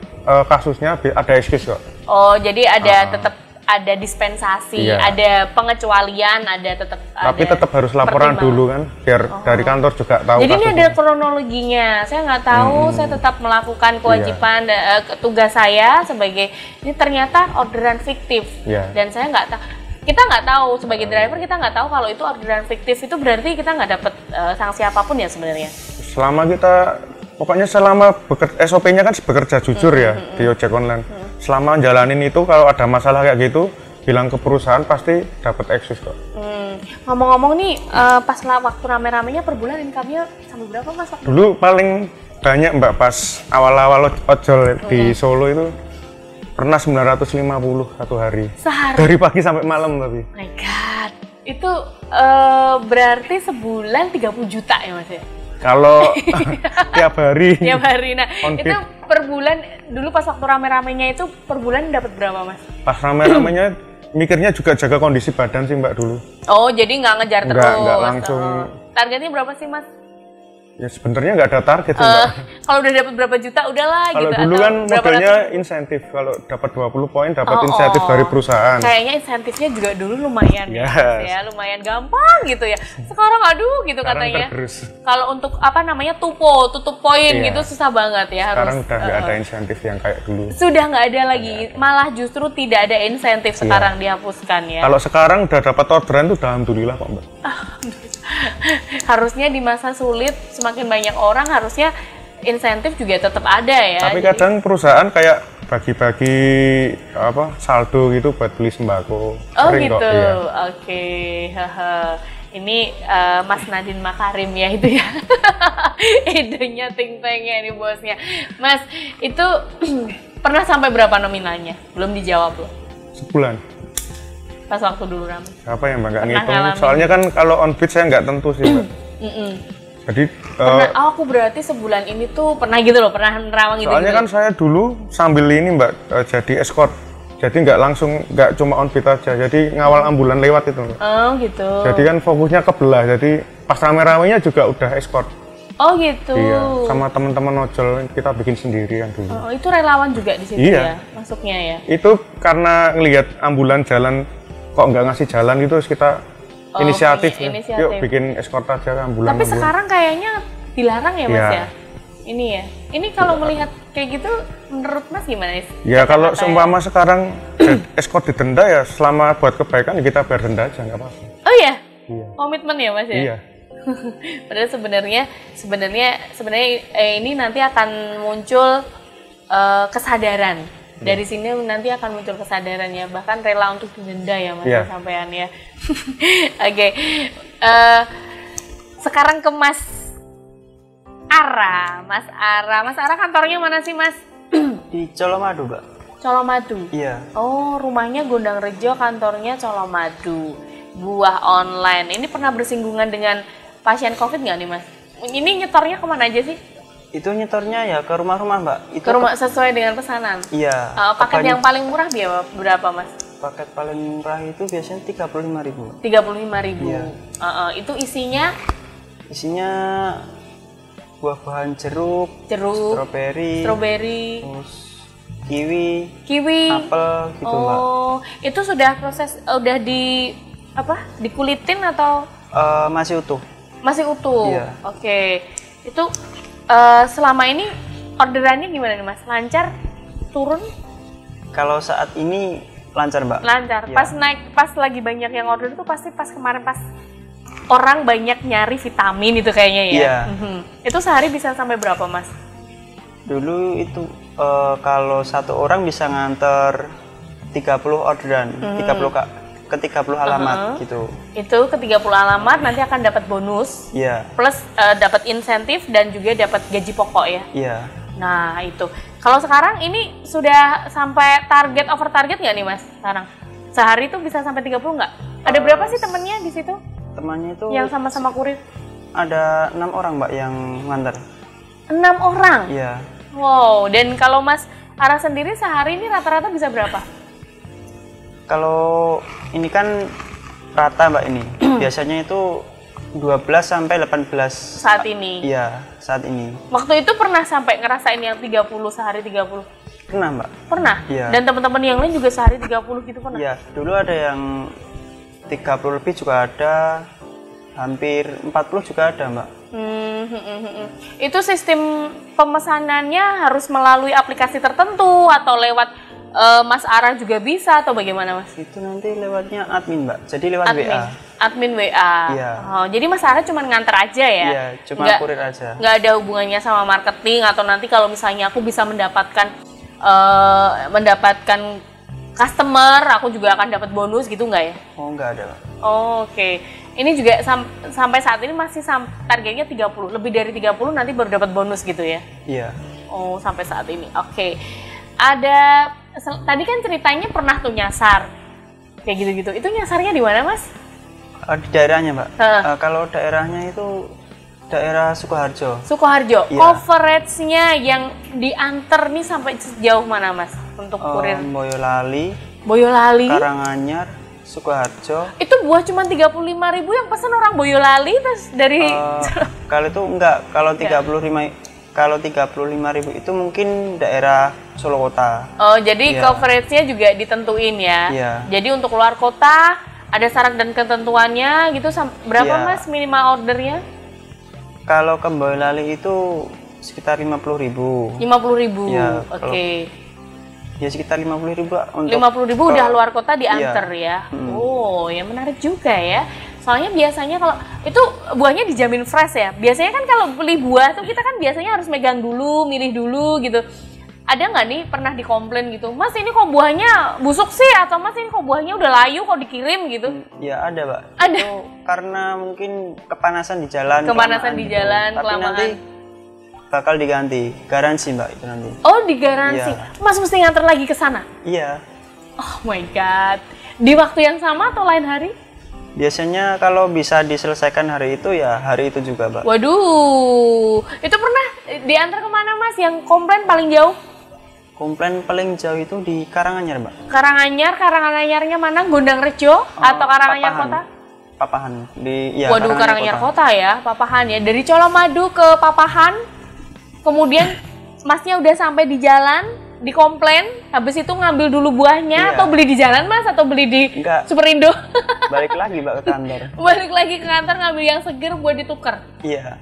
kasusnya ada excuse kok. Oh jadi ada tetap ada dispensasi, Iya. ada pengecualian, ada tetap. Tapi ada tetap harus laporan pertimbangan. dulu kan, biar dari kantor juga tahu. Jadi ini kasusnya. ada kronologinya. Saya nggak tahu, saya tetap melakukan kewajiban tugas saya sebagai ini ternyata orderan fiktif. Iya. Dan saya nggak tahu. Kita nggak tahu sebagai driver kita nggak tahu kalau itu orderan fiktif itu berarti kita nggak dapat sanksi apapun ya sebenarnya. Selama kita pokoknya selama SOP-nya kan bekerja jujur ya di ojek online. Selama jalanin itu kalau ada masalah kayak gitu bilang ke perusahaan pasti dapat excuse kok. Ngomong-ngomong nih, pas waktu rame-ramenya per bulan income-nya sampai berapa Mas? Dulu paling banyak Mbak pas awal-awal ojol di Solo itu pernah 950 satu hari. Sehari. Dari pagi sampai malam tapi. Oh my God, itu berarti sebulan 30 juta ya Mas ya? Kalau tiap hari. Tiap hari. Nah, On itu beat. per bulan, dulu pas waktu rame-ramenya itu per bulan dapat berapa Mas? Pas rame-ramenya mikirnya juga jaga kondisi badan sih Mbak dulu. Oh, jadi nggak ngejar terus? Nggak langsung. Targetnya berapa sih Mas? Ya sebenarnya nggak ada target sih Mbak. Kalau udah dapat berapa juta, udahlah Kalau gitu. dulu atau kan berapa modelnya ratus? insentif. Kalau dapat 20 poin dapat insentif dari perusahaan. Kayaknya insentifnya juga dulu lumayan ya, Yes. Mas, ya, lumayan gampang gitu ya. Sekarang aduh gitu Sekarang katanya. tergerus. Kalau untuk apa namanya tutup poin Iya. gitu susah banget ya harus. Sekarang udah nggak ada insentif yang kayak dulu. Sudah nggak ada lagi, malah justru tidak ada insentif sekarang dihapuskan ya. Kalau sekarang udah dapat orderan tuh udah alhamdulillah kok Mbak. Harusnya di masa sulit semakin banyak orang harusnya insentif juga tetap ada ya. Tapi Jadi- kadang perusahaan kayak bagi-bagi apa saldo gitu buat beli sembako. Oh Sering gitu, kok, iya. oke. Haha. Ini Mas Nadine Makarim ya itu ya. Idenya think tanknya ini bosnya. Mas, itu pernah sampai berapa nominalnya? Belum dijawab loh. Sebulan. Pas waktu dulu ramai. Apa ya Mbak nggak Pernah ngitung. ngalamin. Soalnya kan kalau on beat saya nggak tentu sih Mbak. Jadi Pernah, aku berarti sebulan ini tuh pernah gitu loh, pernah nerawang gitu. soalnya kan saya dulu sambil ini Mbak jadi escort. Jadi nggak cuma on beat aja. Jadi ngawal ambulan lewat itu Mbak. Oh gitu. Jadi kan fokusnya kebelah. Jadi pas rame-ramenya juga udah escort. Oh gitu. Iya, sama teman-teman ojol kita bikin sendiri kan dulu. Oh, itu relawan juga di situ Iya. ya, masuknya ya. Itu karena ngelihat ambulan jalan kok nggak ngasih jalan gitu terus kita inisiatif, punya ya. inisiatif. Yuk bikin escort aja ambulan. Tapi sekarang kayaknya dilarang ya Mas Iya. ya? Ini ya. Ini kalau melihat kayak gitu menurut Mas gimana sih? ya kalau Kacamata seumpama sekarang escort didenda ya selama buat kebaikan ya kita bayar denda aja nggak apa-apa. Oh iya? Iya. Komitmen ya Mas ya? Iya. Padahal sebenarnya ini nanti akan muncul kesadaran. Dari sini nanti akan muncul kesadaran ya, bahkan rela untuk didenda ya Mas Iya. sampean ya. Oke. Sekarang ke Mas Ara. Mas Ara kantornya mana sih Mas? Di Colomadu, Mbak. Colomadu. Iya. Oh, rumahnya Gondang Rejo, kantornya Colomadu. Buah online. Ini pernah bersinggungan dengan pasien COVID nggak nih Mas? Ini nyetornya kemana aja sih? Itu nyetornya ya ke rumah-rumah, Mbak. Itu Ke rumah sesuai dengan pesanan. Iya. Paket yang paling murah berapa, Mas? Paket paling murah itu biasanya 35.000. 35.000. Iya. Itu isinya buah-buahan jeruk, strawberry, terus kiwi, apel gitu, Mbak. Itu sudah proses udah dikulitin atau Masih utuh. masih utuh? Iya. Oke. Itu selama ini orderannya gimana nih, Mas? Lancar? Turun? Kalau saat ini lancar, Mbak. Lancar. Iya. Pas lagi banyak yang order itu pasti pas kemarin pas orang banyak nyari vitamin itu kayaknya ya. Iya. Itu sehari bisa sampai berapa, Mas? Dulu itu kalau satu orang bisa nganter 30 orderan, 30 alamat gitu. Itu ke 30 alamat nanti akan dapat bonus. Iya. Plus dapat insentif dan juga dapat gaji pokok ya. Iya. Nah itu. Kalau sekarang ini sudah sampai over target nggak nih, Mas? Sekarang sehari itu bisa sampai 30 nggak? Ada berapa sih temennya di situ? Temannya itu Yang sama-sama kurir? ada 6 orang, Mbak, yang nganter. 6 orang? Iya. Wow. Dan kalau Mas Ara sendiri sehari ini rata-rata bisa berapa? Kalau ini kan rata, Mbak, ini. Biasanya itu 12 sampai 18 Saat ini? Iya, saat ini. Waktu itu pernah sampai ngerasain yang 30 sehari 30? Pernah, Mbak. Pernah? Iya. Dan teman-teman yang lain juga sehari 30 gitu pernah? Iya, dulu ada yang 30 lebih juga ada, hampir 40 juga ada, Mbak. Itu sistem pemesanannya harus melalui aplikasi tertentu atau lewat Mas Ara juga bisa atau bagaimana, Mas? Itu nanti lewatnya admin, Mbak. Jadi lewat WA. Admin WA. Iya. Oh, jadi Mas Ara cuma nganter aja ya? Iya, cuma kurir aja. Nggak ada hubungannya sama marketing atau nanti kalau misalnya aku bisa mendapatkan customer, aku juga akan dapat bonus gitu nggak ya? Oh, nggak ada, Mbak. Oh, oke. Ini juga sampai saat ini masih targetnya 30. Lebih dari 30 nanti baru dapat bonus gitu ya? Iya. Oh, sampai saat ini. Oke. Tadi kan ceritanya pernah tuh nyasar. Kayak gitu-gitu. Itu nyasarnya di mana, Mas? Di daerahnya, Mbak. Kalau daerahnya itu daerah Sukoharjo. Sukoharjo. Iya. Coverage-nya yang diantar nih sampai sejauh mana, Mas? Untuk kurir? Boyolali, Karanganyar, Sukoharjo. Itu buah cuma 35.000 yang pesan orang Boyolali terus dari kalau itu enggak, kalau 35.000 itu mungkin daerah Solo Kota. Oh, jadi Iya. coverage-nya juga ditentuin ya. Iya. Jadi untuk luar kota ada syarat dan ketentuannya gitu berapa, Iya. Mas, minimal ordernya? Kalau ke Boyolali itu sekitar 50.000. 50.000. Iya, Oke. Ya sekitar 50.000 untuk 50.000 udah luar kota diantar Iya. ya. Oh, ya menarik juga ya. Soalnya biasanya kalau itu buahnya dijamin fresh ya. Biasanya kan kalau beli buah tuh kita kan biasanya harus megang dulu, milih dulu gitu. Ada nggak nih pernah dikomplain gitu, Mas ini kok buahnya busuk sih, atau Mas ini kok buahnya udah layu kok dikirim gitu? Ya ada, Mbak. Ada. Itu karena mungkin kepanasan di jalan. Kepanasan di gitu. jalan, Tapi kelamaan. nanti bakal diganti, garansi, Mbak, itu nanti. Oh, digaransi. Iya. Mas mesti nganter lagi ke sana? Iya. Oh my god. Di waktu yang sama atau lain hari? Biasanya kalau bisa diselesaikan hari itu ya hari itu juga, Mbak. Waduh, itu pernah diantar kemana, Mas? Yang komplain paling jauh? Komplain paling jauh itu di Karanganyar, Mbak. Karanganyarnya mana? Gondang Rejo atau Karanganyar Papahan. Kota? Papahan Waduh, Karanganyar Kota ya, Papahan ya. Dari Colomadu ke Papahan, kemudian Masnya udah sampai di jalan, dikomplain, habis itu ngambil dulu buahnya, Iya. atau beli di jalan, Mas, atau beli di Enggak. Superindo? Balik lagi, Mbak, ke kantor. Balik lagi ke kantor ngambil yang seger buat ditukar. Iya.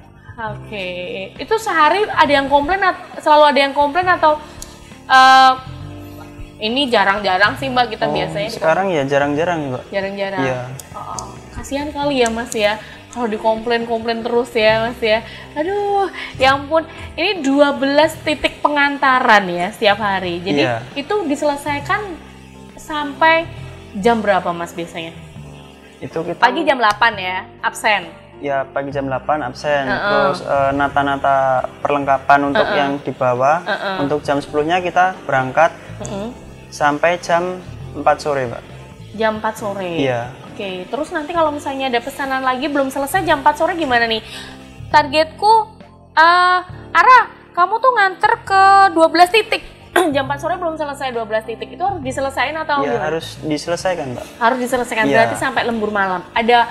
Oke, itu sehari ada yang komplain, selalu ada yang komplain atau ini jarang-jarang sih, Mbak, kita biasanya Sekarang ya jarang-jarang, Mbak. jarang-jarang. Iya. Kasihan kali ya, Mas ya, kalau dikomplain-komplain terus ya, Mas ya. Aduh, ya ampun. Ini 12 titik pengantaran ya setiap hari. Jadi Iya. itu diselesaikan sampai jam berapa, Mas, biasanya? Itu kita Pagi jam 8 ya, absen. ya pagi jam 8 absen. Terus nata-nata perlengkapan untuk yang dibawa. Untuk jam 10-nya kita berangkat sampai jam 4 sore, Mbak. Jam 4 sore. Iya. Oke, terus nanti kalau misalnya ada pesanan lagi belum selesai jam 4 sore gimana nih? Targetku, Ara, kamu tuh nganter ke 12 titik. Jam 4 sore belum selesai 12 titik. Itu harus diselesaikan atau Ya gimana? harus diselesaikan, Mbak. Harus diselesaikan, Iya. berarti sampai lembur malam. Ada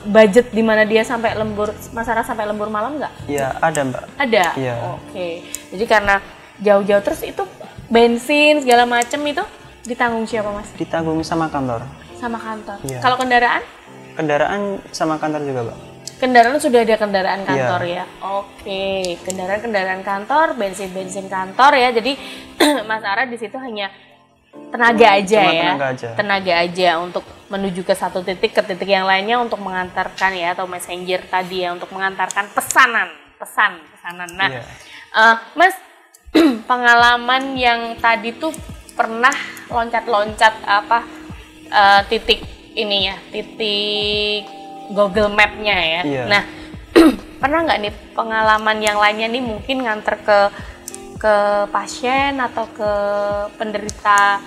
budget di mana dia sampai lembur, Mas Ara sampai lembur malam nggak? Ya ada, Mbak. Ada? Iya. Oke. Jadi karena jauh-jauh terus itu bensin segala macem itu ditanggung siapa, Mas? Ditanggung sama kantor. Sama kantor. Iya. Kalau kendaraan? Kendaraan sama kantor juga, Mbak. Kendaraan sudah ada kendaraan kantor Iya. ya. Oke, kendaraan kantor, bensin kantor ya. Jadi Mas Ara di situ hanya tenaga aja Cuma ya. tenaga aja. Tenaga aja untuk menuju ke satu titik ke titik yang lainnya untuk mengantarkan ya, atau messenger tadi ya, untuk mengantarkan pesanan. Nah, Iya. Mas, pengalaman yang tadi tuh pernah loncat-loncat titik ini ya, titik Google Map-nya ya. Iya. Nah, pernah nggak nih pengalaman yang lainnya nih, mungkin nganter ke pasien atau ke penderita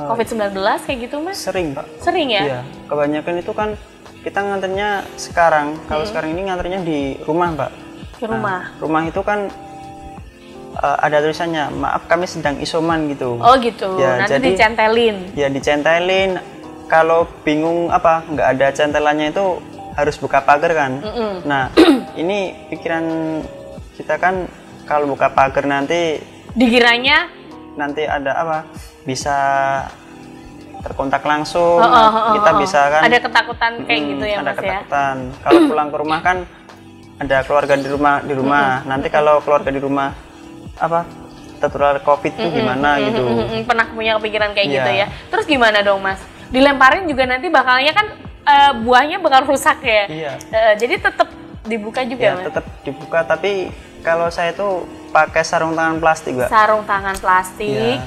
COVID-19 kayak gitu, Mas? Sering, Pak. Sering ya? Iya. Kebanyakan itu kan kita nganternya sekarang. Kalau sekarang ini nganternya di rumah, Mbak. Ke rumah. Rumah itu kan ada tulisannya, maaf kami sedang isoman gitu. Oh gitu. Ya, Nanti jadi- dicentelin. Ya dicentelin. Kalau bingung nggak ada centelannya itu harus buka pagar kan. Nah, ini pikiran kita kan kalau buka pagar nanti Dikiranya ada bisa terkontak langsung. Kita oh. bisa kan. Ada ketakutan kayak gitu ya, ada Mas ya? ketakutan. Kalau pulang ke rumah kan ada keluarga di rumah. Nanti kalau keluarga di rumah tertular COVID itu gimana gitu. Pernah punya kepikiran kayak Iya. gitu ya. Terus gimana dong, Mas? Dilemparin juga nanti bakalnya kan buahnya bakal rusak ya. Iya. Jadi tetap dibuka juga, Ya Mas? tetap dibuka, tapi kalau saya tuh pakai sarung tangan plastik, Mbak. Sarung tangan plastik,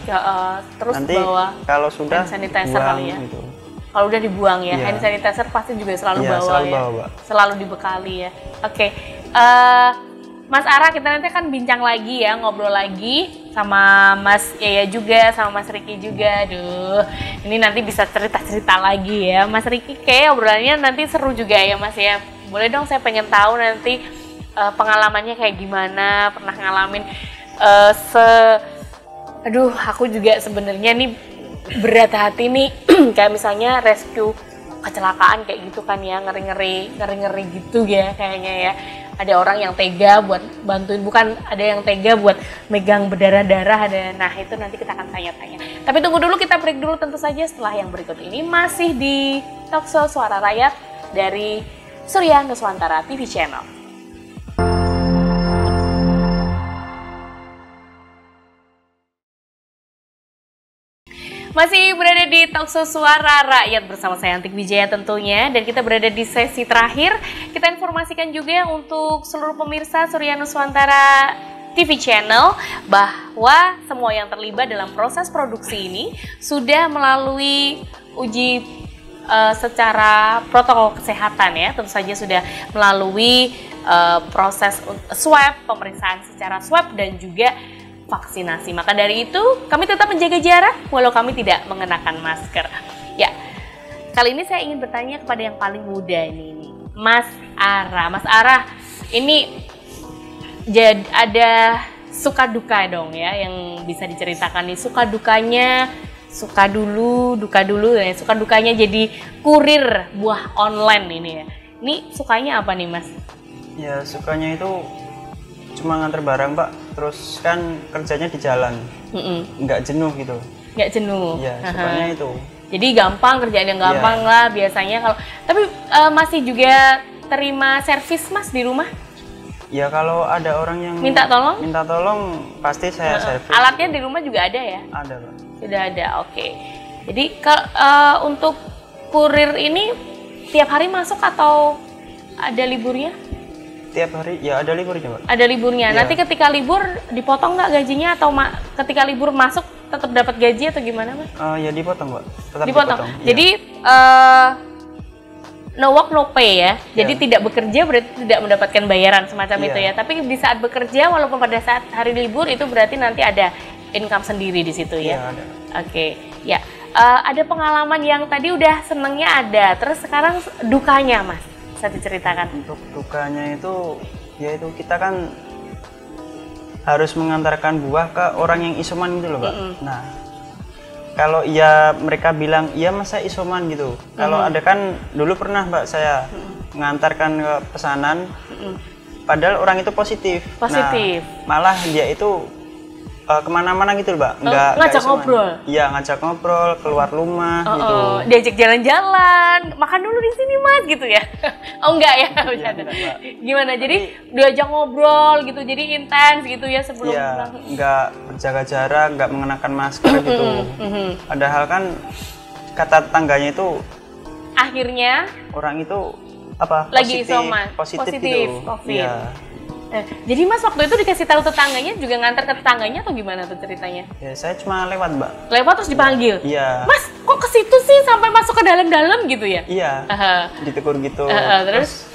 terus Nanti bawa kalau sudah hand sanitizer buang kali ya. gitu. Kalau udah dibuang ya, Iya. hand sanitizer pasti juga selalu Iya, bawa selalu ya. bawa, Mbak. Selalu dibekali ya. Oke. Mas Ara, kita nanti akan bincang lagi ya, ngobrol lagi sama Mas Yaya juga, sama Mas Riki juga. Aduh, ini nanti bisa cerita-cerita lagi ya. Mas Riki, kayak obrolannya nanti seru juga ya, Mas ya. Boleh dong, saya pengen tahu nanti pengalamannya kayak gimana, pernah ngalamin aduh, aku juga sebenarnya nih berat hati nih kayak misalnya rescue kecelakaan kayak gitu kan ya, ngeri-ngeri gitu ya kayaknya ya. Ada orang yang tega buat bantuin, bukan ada yang tega buat megang berdarah-darah, ada. Nah, itu nanti kita akan tanya-tanya. Tapi tunggu dulu, kita break dulu tentu saja. Setelah yang berikut ini masih di Talkshow Suara Rakyat dari Surya Nuswantara TV Channel. Masih berada di Talkshow Suara Rakyat bersama saya Antik Wijaya tentunya, dan kita berada di sesi terakhir. Kita informasikan juga untuk seluruh pemirsa Surya Nuswantara TV Channel bahwa semua yang terlibat dalam proses produksi ini sudah melalui uji secara protokol kesehatan ya. Tentu saja sudah melalui proses swab, pemeriksaan secara swab dan juga vaksinasi. Maka dari itu kami tetap menjaga jarak walau kami tidak mengenakan masker. Ya, kali ini saya ingin bertanya kepada yang paling muda ini, Mas Ara. Mas Ara, ini ada suka duka dong ya yang bisa diceritakan nih. Suka dukanya, suka dulu, duka dulu ya. Suka dukanya jadi kurir buah online ini ya. Ini sukanya apa nih, Mas? Ya, sukanya itu cuma nganter barang, Pak. Terus kan kerjanya di jalan, nggak jenuh gitu. Nggak jenuh. Ya, sukanya itu. Jadi gampang, kerjaan yang gampang lah biasanya kalau. Tapi masih juga terima servis, Mas, di rumah? Ya kalau ada orang yang Minta tolong? minta tolong pasti saya servis. Alatnya di rumah juga ada ya? Ada, Pak. Sudah ada, oke. Jadi untuk kurir ini tiap hari masuk atau ada liburnya? Tiap hari ya ada liburnya, Pak. Ada liburnya. Iya. Nanti ketika libur dipotong nggak gajinya, atau ketika libur masuk tetap dapat gaji atau gimana, Mas? Ya dipotong, Pak. Tetap Dipotong. Iya. Jadi no work no pay ya. Jadi Iya. tidak bekerja berarti tidak mendapatkan bayaran semacam Iya. itu ya. Tapi di saat bekerja walaupun pada saat hari libur itu berarti nanti ada income sendiri di situ ya. Iya, ada. Oke. Ya. Ada pengalaman yang tadi udah senengnya ada, terus sekarang dukanya, Mas. Bisa diceritakan? Untuk dukanya itu Ya itu kita kan harus mengantarkan buah ke orang yang isoman gitu loh, Mbak. Nah, kalau mereka bilang iya masa isoman gitu. Kalau ada kan dulu pernah Mbak saya mengantarkan ke pesanan, padahal orang itu positif. Positif. Nah, malah dia itu kemana-mana gitu loh, Mbak. Ngajak ngobrol. Iya, ngajak ngobrol, keluar rumah gitu. Diajak jalan-jalan, makan dulu di sini Mas gitu ya. Oh enggak ya, Enggak, Mbak. Gimana? Jadi diajak ngobrol gitu, jadi intens gitu ya sebelum pulang. Enggak berjaga jarak, enggak mengenakan masker gitu. Padahal kan kata tetangganya itu akhirnya orang itu apa? Lagi positif, isoman, positif gitu. COVID. Iya. Jadi Mas waktu itu dikasih tahu tetangganya, juga nganter ke tetangganya atau gimana tuh ceritanya? Ya saya cuma lewat, Mbak. Lewat terus dipanggil? Iya. Mas kok ke situ sih sampai masuk ke dalam-dalam gitu ya? Iya. Ditegur gitu. Terus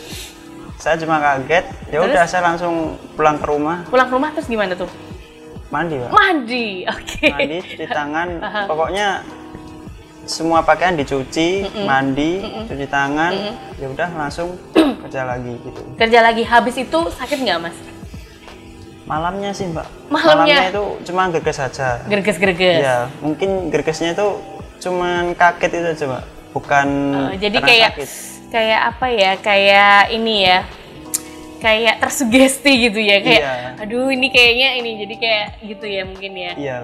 saya cuma kaget. Ya udah saya langsung pulang ke rumah. Pulang ke rumah terus gimana tuh? Mandi, Mbak. Mandi, oke. Mandi, cuci tangan. Pokoknya semua pakaian dicuci, mandi, cuci tangan, ya udah langsung kerja lagi gitu. Kerja lagi, habis itu sakit nggak Mas? Malamnya sih Mbak. Malamnya itu cuma gerges saja. Gerges-gerges. Ya, mungkin gergesnya itu cuman kaget itu aja Mbak, bukan jadi karena kayak sakit. Kayak apa ya? Kayak ini ya. Kayak tersugesti gitu ya, kayak aduh ini kayaknya ini, jadi kayak gitu ya mungkin ya. Iya.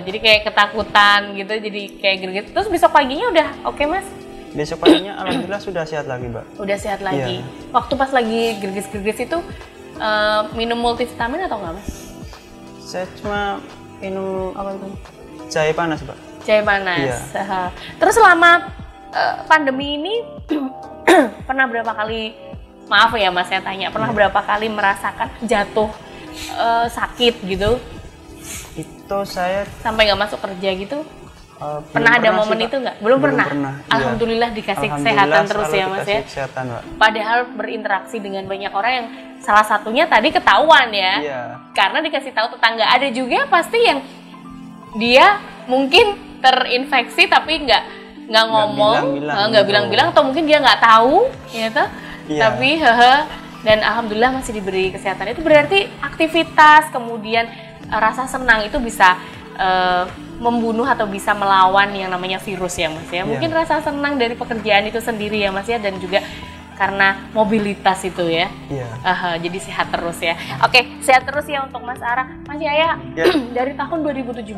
Jadi kayak ketakutan gitu, jadi kayak gerget. Terus besok paginya udah oke Mas? Besok paginya alhamdulillah sudah sehat lagi Mbak. Udah sehat lagi. Waktu pas lagi gerges-gerges itu minum multivitamin atau nggak Mas? Saya cuma minum apa itu? Jahe panas Mbak. Jahe panas. Iya. Terus selama pandemi ini pernah berapa kali, maaf ya Mas saya tanya, pernah berapa kali merasakan jatuh sakit gitu? Itu saya sampai nggak masuk kerja gitu? Pernah ada momen itu nggak? Belum pernah. Alhamdulillah dikasih kesehatan terus ya Mas ya. Kesehatan, Mbak. Padahal berinteraksi dengan banyak orang yang salah satunya tadi ketahuan ya. Iya. Karena dikasih tahu tetangga. Ada juga pasti yang dia mungkin terinfeksi tapi nggak ngomong, nggak bilang-bilang, atau mungkin dia nggak tahu, gitu. Iya. Tapi dan alhamdulillah masih diberi kesehatan. Itu berarti aktivitas kemudian rasa senang itu bisa membunuh atau bisa melawan yang namanya virus ya Mas ya. Mungkin rasa senang dari pekerjaan itu sendiri ya Mas ya, dan juga karena mobilitas itu ya. Iya. Jadi sehat terus ya. Oke, sehat terus ya untuk Mas Ara. Mas Yaya, dari tahun 2017.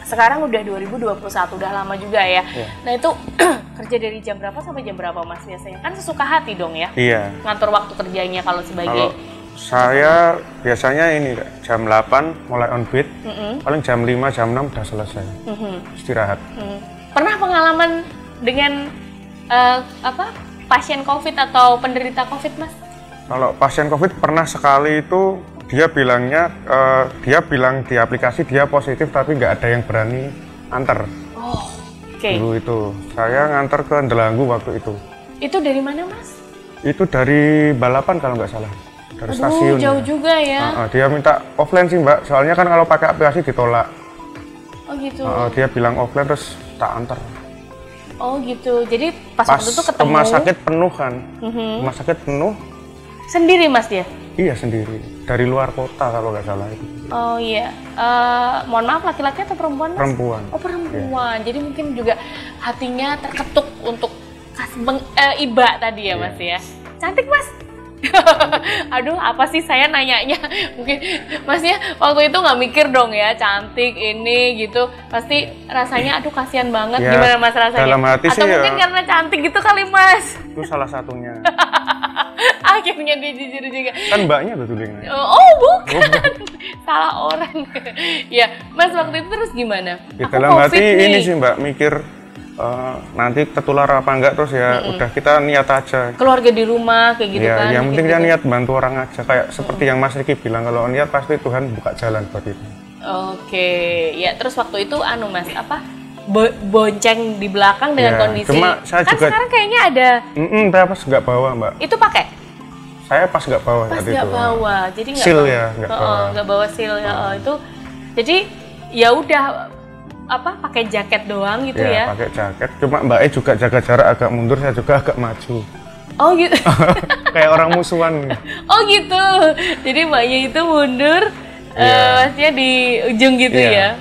Sekarang udah 2021, udah lama juga ya. Nah itu kerja dari jam berapa sampai jam berapa Mas biasanya? Kan sesuka hati dong ya? Iya. Ngatur waktu kerjanya kalau sebagai... Saya biasanya ini jam 8 mulai on beat, paling jam 5, jam 6 udah selesai. Istirahat. Pernah pengalaman dengan pasien COVID atau penderita COVID Mas? Kalau pasien COVID pernah sekali itu, dia bilang di aplikasi dia positif tapi nggak ada yang berani antar. Dulu itu saya nganter ke Ndelanggu waktu itu. Itu dari mana Mas? Itu dari Balapan kalau nggak salah, dari stasiun. Jauh juga ya. Dia minta offline sih Mbak, soalnya kan kalau pakai aplikasi ditolak. Oh gitu. Dia bilang offline terus tak antar. Oh gitu, jadi pas waktu itu ketemu. Rumah sakit penuh kan, rumah sakit penuh. Sendiri Mas dia? Iya sendiri, dari luar kota kalau nggak salah itu. Oh iya, mohon maaf laki-laki atau perempuan Mas? Perempuan. Oh perempuan, jadi mungkin juga hatinya terketuk untuk iba tadi ya Mas ya. Cantik Mas? Aduh apa sih saya nanyanya, mungkin Masnya waktu itu nggak mikir dong ya, cantik ini gitu, pasti rasanya aduh kasihan banget ya, gimana Mas rasanya? Dalam hati atau sih mungkin ya, karena cantik gitu kali Mas? Itu salah satunya. Akhirnya dia jujur juga. Kan mbaknya betul yang nanya. Oh bukan. Salah orang. Ya Mas waktu itu terus gimana? Ya, dalam hati ini sih Mbak, mikir nanti tertular apa enggak, terus ya udah kita niat aja. Keluarga di rumah kayak gitu ya, kan. Yang penting gitu. Ya niat bantu orang aja, kayak seperti yang Mas Riki bilang, kalau niat pasti Tuhan buka jalan buat itu. Oke, ya terus waktu itu Mas bonceng di belakang dengan kondisi. Cuma saya kan juga, sekarang kayaknya ada. Saya pas nggak bawa Mbak. Itu pakai? Saya pas nggak bawa. Pas nggak bawa, jadi nggak seal bawa. Ya nggak bawa seal itu. Jadi ya udah pakai jaket doang gitu ya? Pakai jaket. Cuma Mbaknya juga jaga jarak agak mundur, saya juga agak maju. Oh gitu. Kayak orang musuhan. Oh gitu. Jadi mbaknya itu mundur, maksudnya di ujung gitu ya.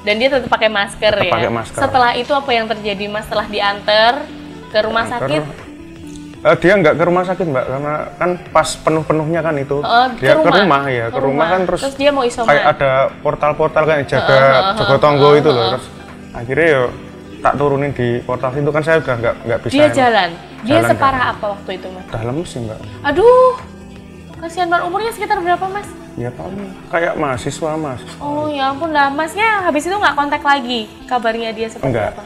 Dan dia tetap pakai masker Tetap ya. pakai masker. Setelah itu apa yang terjadi Mas? Setelah diantar ke rumah sakit? Dia nggak ke rumah sakit Mbak, karena kan pas penuh-penuhnya kan itu. Ke Dia rumah? ke rumah kan terus dia mau isoman. kayak ada portal-portal kan jaga tonggo itu loh. Terus akhirnya yo tak turunin di portal itu kan saya udah nggak bisa. Dia jalan. Dia Jalan separah kan. apa waktu itu Mas? Udah lemes sih Mbak. Aduh, kasihan banget. Umurnya sekitar berapa Mas? Ya paling kayak mahasiswa. Oh ya ampun lah, Masnya habis itu nggak kontak lagi kabarnya dia seperti Enggak. apa?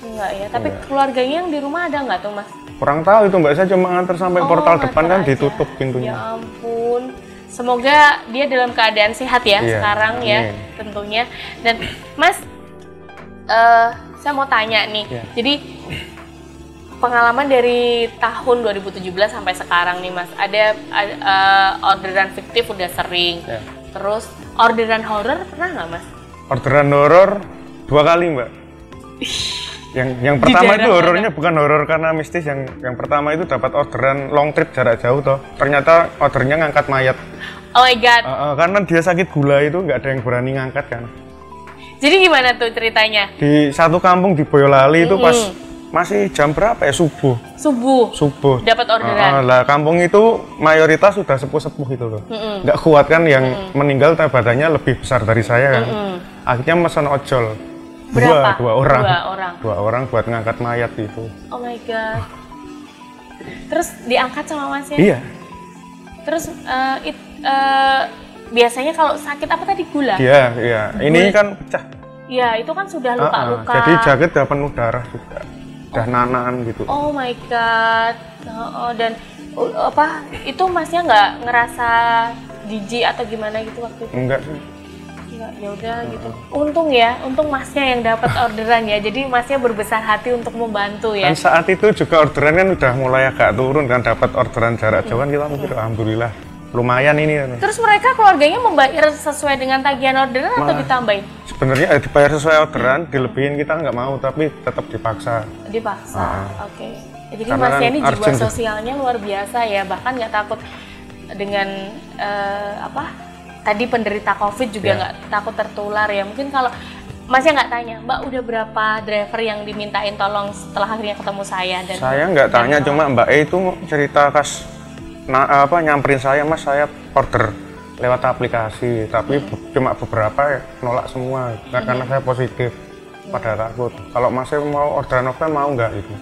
Enggak ya, tapi keluarganya yang di rumah ada nggak tuh Mas? Kurang tahu itu Mbak, saya cuma nganter sampai portal nganter depan kan aja. ditutup Ya pintunya. ampun, semoga dia dalam keadaan sehat ya Iya, sekarang ya amin. tentunya. Dan Mas, saya mau tanya nih, Iya. jadi pengalaman dari tahun 2017 sampai sekarang nih Mas, ada orderan fiktif udah sering, Iya. terus orderan horor pernah nggak Mas? Orderan horor 2 kali Mbak. Yang pertama itu daerah horornya bukan horor karena mistis, yang pertama itu dapat orderan long trip jarak jauh toh. Ternyata ordernya ngangkat mayat. Oh my god. Karena dia sakit gula itu nggak ada yang berani ngangkat kan. Jadi gimana tuh ceritanya? Di satu kampung di Boyolali itu pas masih jam berapa ya, subuh. Subuh. Dapat orderan. Lah kampung itu mayoritas sudah sepuh-sepuh itu loh. Nggak kuat kan yang meninggal badannya lebih besar dari saya kan. Akhirnya mesen ojol. Berapa? Dua orang. Dua orang. 2 orang buat ngangkat mayat itu. Oh my god. Terus diangkat sama Masnya? Iya. Terus biasanya kalau sakit apa tadi, gula? Iya. Ini kan pecah. Iya, itu kan sudah luka-luka. Jadi jaket udah penuh darah juga. Udah nanan gitu. Oh my god. Dan itu Masnya nggak ngerasa jijik atau gimana gitu waktu itu? Enggak sih. Enggak, ya udah gitu. Untung Masnya yang dapat orderan ya. Jadi Masnya berbesar hati untuk membantu ya. Dan saat itu juga orderan kan udah mulai agak turun kan, dapat orderan jarak jauh kan kita mikir alhamdulillah lumayan ini. Terus mereka keluarganya membayar sesuai dengan tagihan orderan atau ditambahin? Sebenarnya dibayar sesuai orderan, dilebihin kita nggak mau tapi tetap dipaksa. Oke. Jadi Karena Masnya kan ini jiwa urgent. sosialnya luar biasa ya. Bahkan nggak takut dengan tadi penderita COVID juga nggak takut tertular ya. Mungkin kalau Masnya nggak tanya, Mbak udah berapa driver yang dimintain tolong setelah akhirnya ketemu saya? Dan Saya nggak tanya, cuma Mbak E itu cerita nyamperin saya, Mas saya order lewat aplikasi, tapi cuma beberapa nolak semua karena saya positif. Pada takut. Kalau Mas E mau orderan offline mau nggak itu?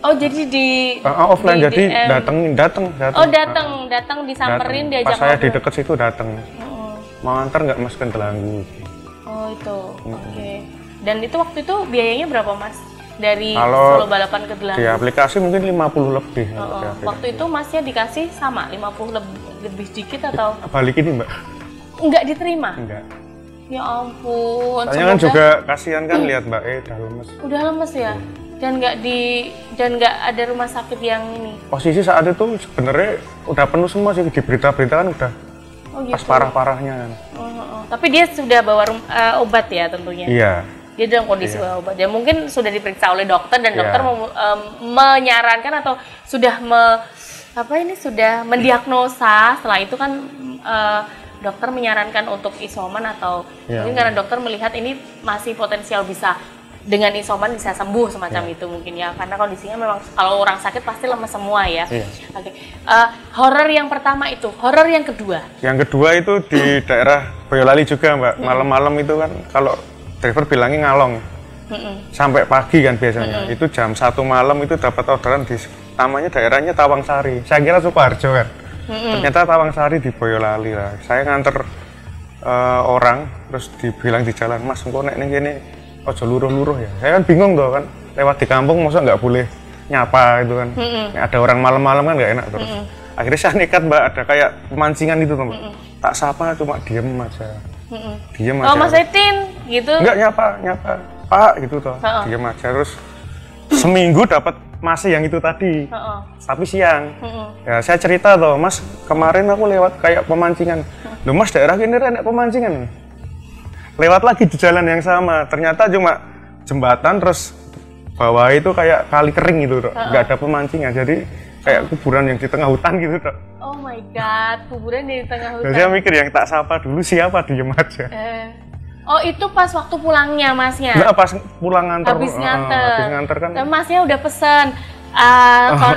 Oh jadi di offline, di jadi DM. datang. Oh datang disamperin, diajak Pas saya di ngobrol. deket situ datang. Mau antar nggak Mas ke Delanggu? Oh itu, oke. Dan itu waktu itu biayanya berapa Mas? Dari Kalau Solo Balapan ke Delanggu? Di aplikasi mungkin 50 lebih. Waktu itu Masnya dikasih sama 50 lebih sedikit atau? Balik ini Mbak? Enggak diterima? Enggak. Ya ampun. Soalnya kan juga kasihan kan lihat Mbak E udah lemes. Udah lemes ya? Dan nggak ada rumah sakit yang ini? Posisi saat itu sebenarnya udah penuh semua sih, di berita-berita kan udah Oh gitu. pas parah-parahnya kan. Tapi dia sudah bawa obat ya tentunya? Iya. Dia dalam kondisi bawa obat. Ya mungkin sudah diperiksa oleh dokter dan dokter menyarankan atau sudah sudah mendiagnosa. Setelah itu kan dokter menyarankan untuk isoman atau mungkin karena dokter melihat ini masih potensial bisa dengan isoman bisa sembuh semacam itu mungkin ya, karena kondisinya memang kalau orang sakit pasti lemas semua ya. Oke. Horor yang pertama itu, horor yang kedua? Yang kedua itu di daerah Boyolali juga Mbak. Malam-malam itu kan kalau driver bilangnya ngalong. Sampai pagi kan biasanya. Itu jam 1 malam itu dapat orderan di namanya daerahnya Tawangsari. Saya kira Sukoharjo kan. Ternyata Tawangsari di Boyolali lah. Saya nganter orang terus dibilang di jalan, Mas engko nek ning kene ojo luruh-luruh ya. Saya kan bingung tuh kan, lewat di kampung masa nggak boleh nyapa itu kan. Ada orang malam-malam kan nggak enak terus. Akhirnya saya nekat Mbak, ada kayak pemancingan itu tuh Mbak. Tak sapa cuma diem aja. Diem aja. Oh Mas Etin gitu? Enggak nyapa Pak gitu tuh. Diem aja terus seminggu dapat masih yang itu tadi. Tapi siang. Ya saya cerita tuh, Mas kemarin aku lewat kayak pemancingan. Loh Mas daerah ini enak pemancingan. Lewat lagi di jalan yang sama, ternyata cuma jembatan terus bawah itu kayak kali kering gitu, Dok. Nggak ada pemancingan, jadi kayak kuburan yang di tengah hutan gitu, Dok. Oh my god, kuburan di tengah hutan. Dan saya mikir yang tak sapa dulu siapa, diem aja. Oh itu pas waktu pulangnya masnya? Nggak, pas pulang nganter. Habis nganter. Habis nganter kan. Dan masnya udah pesen.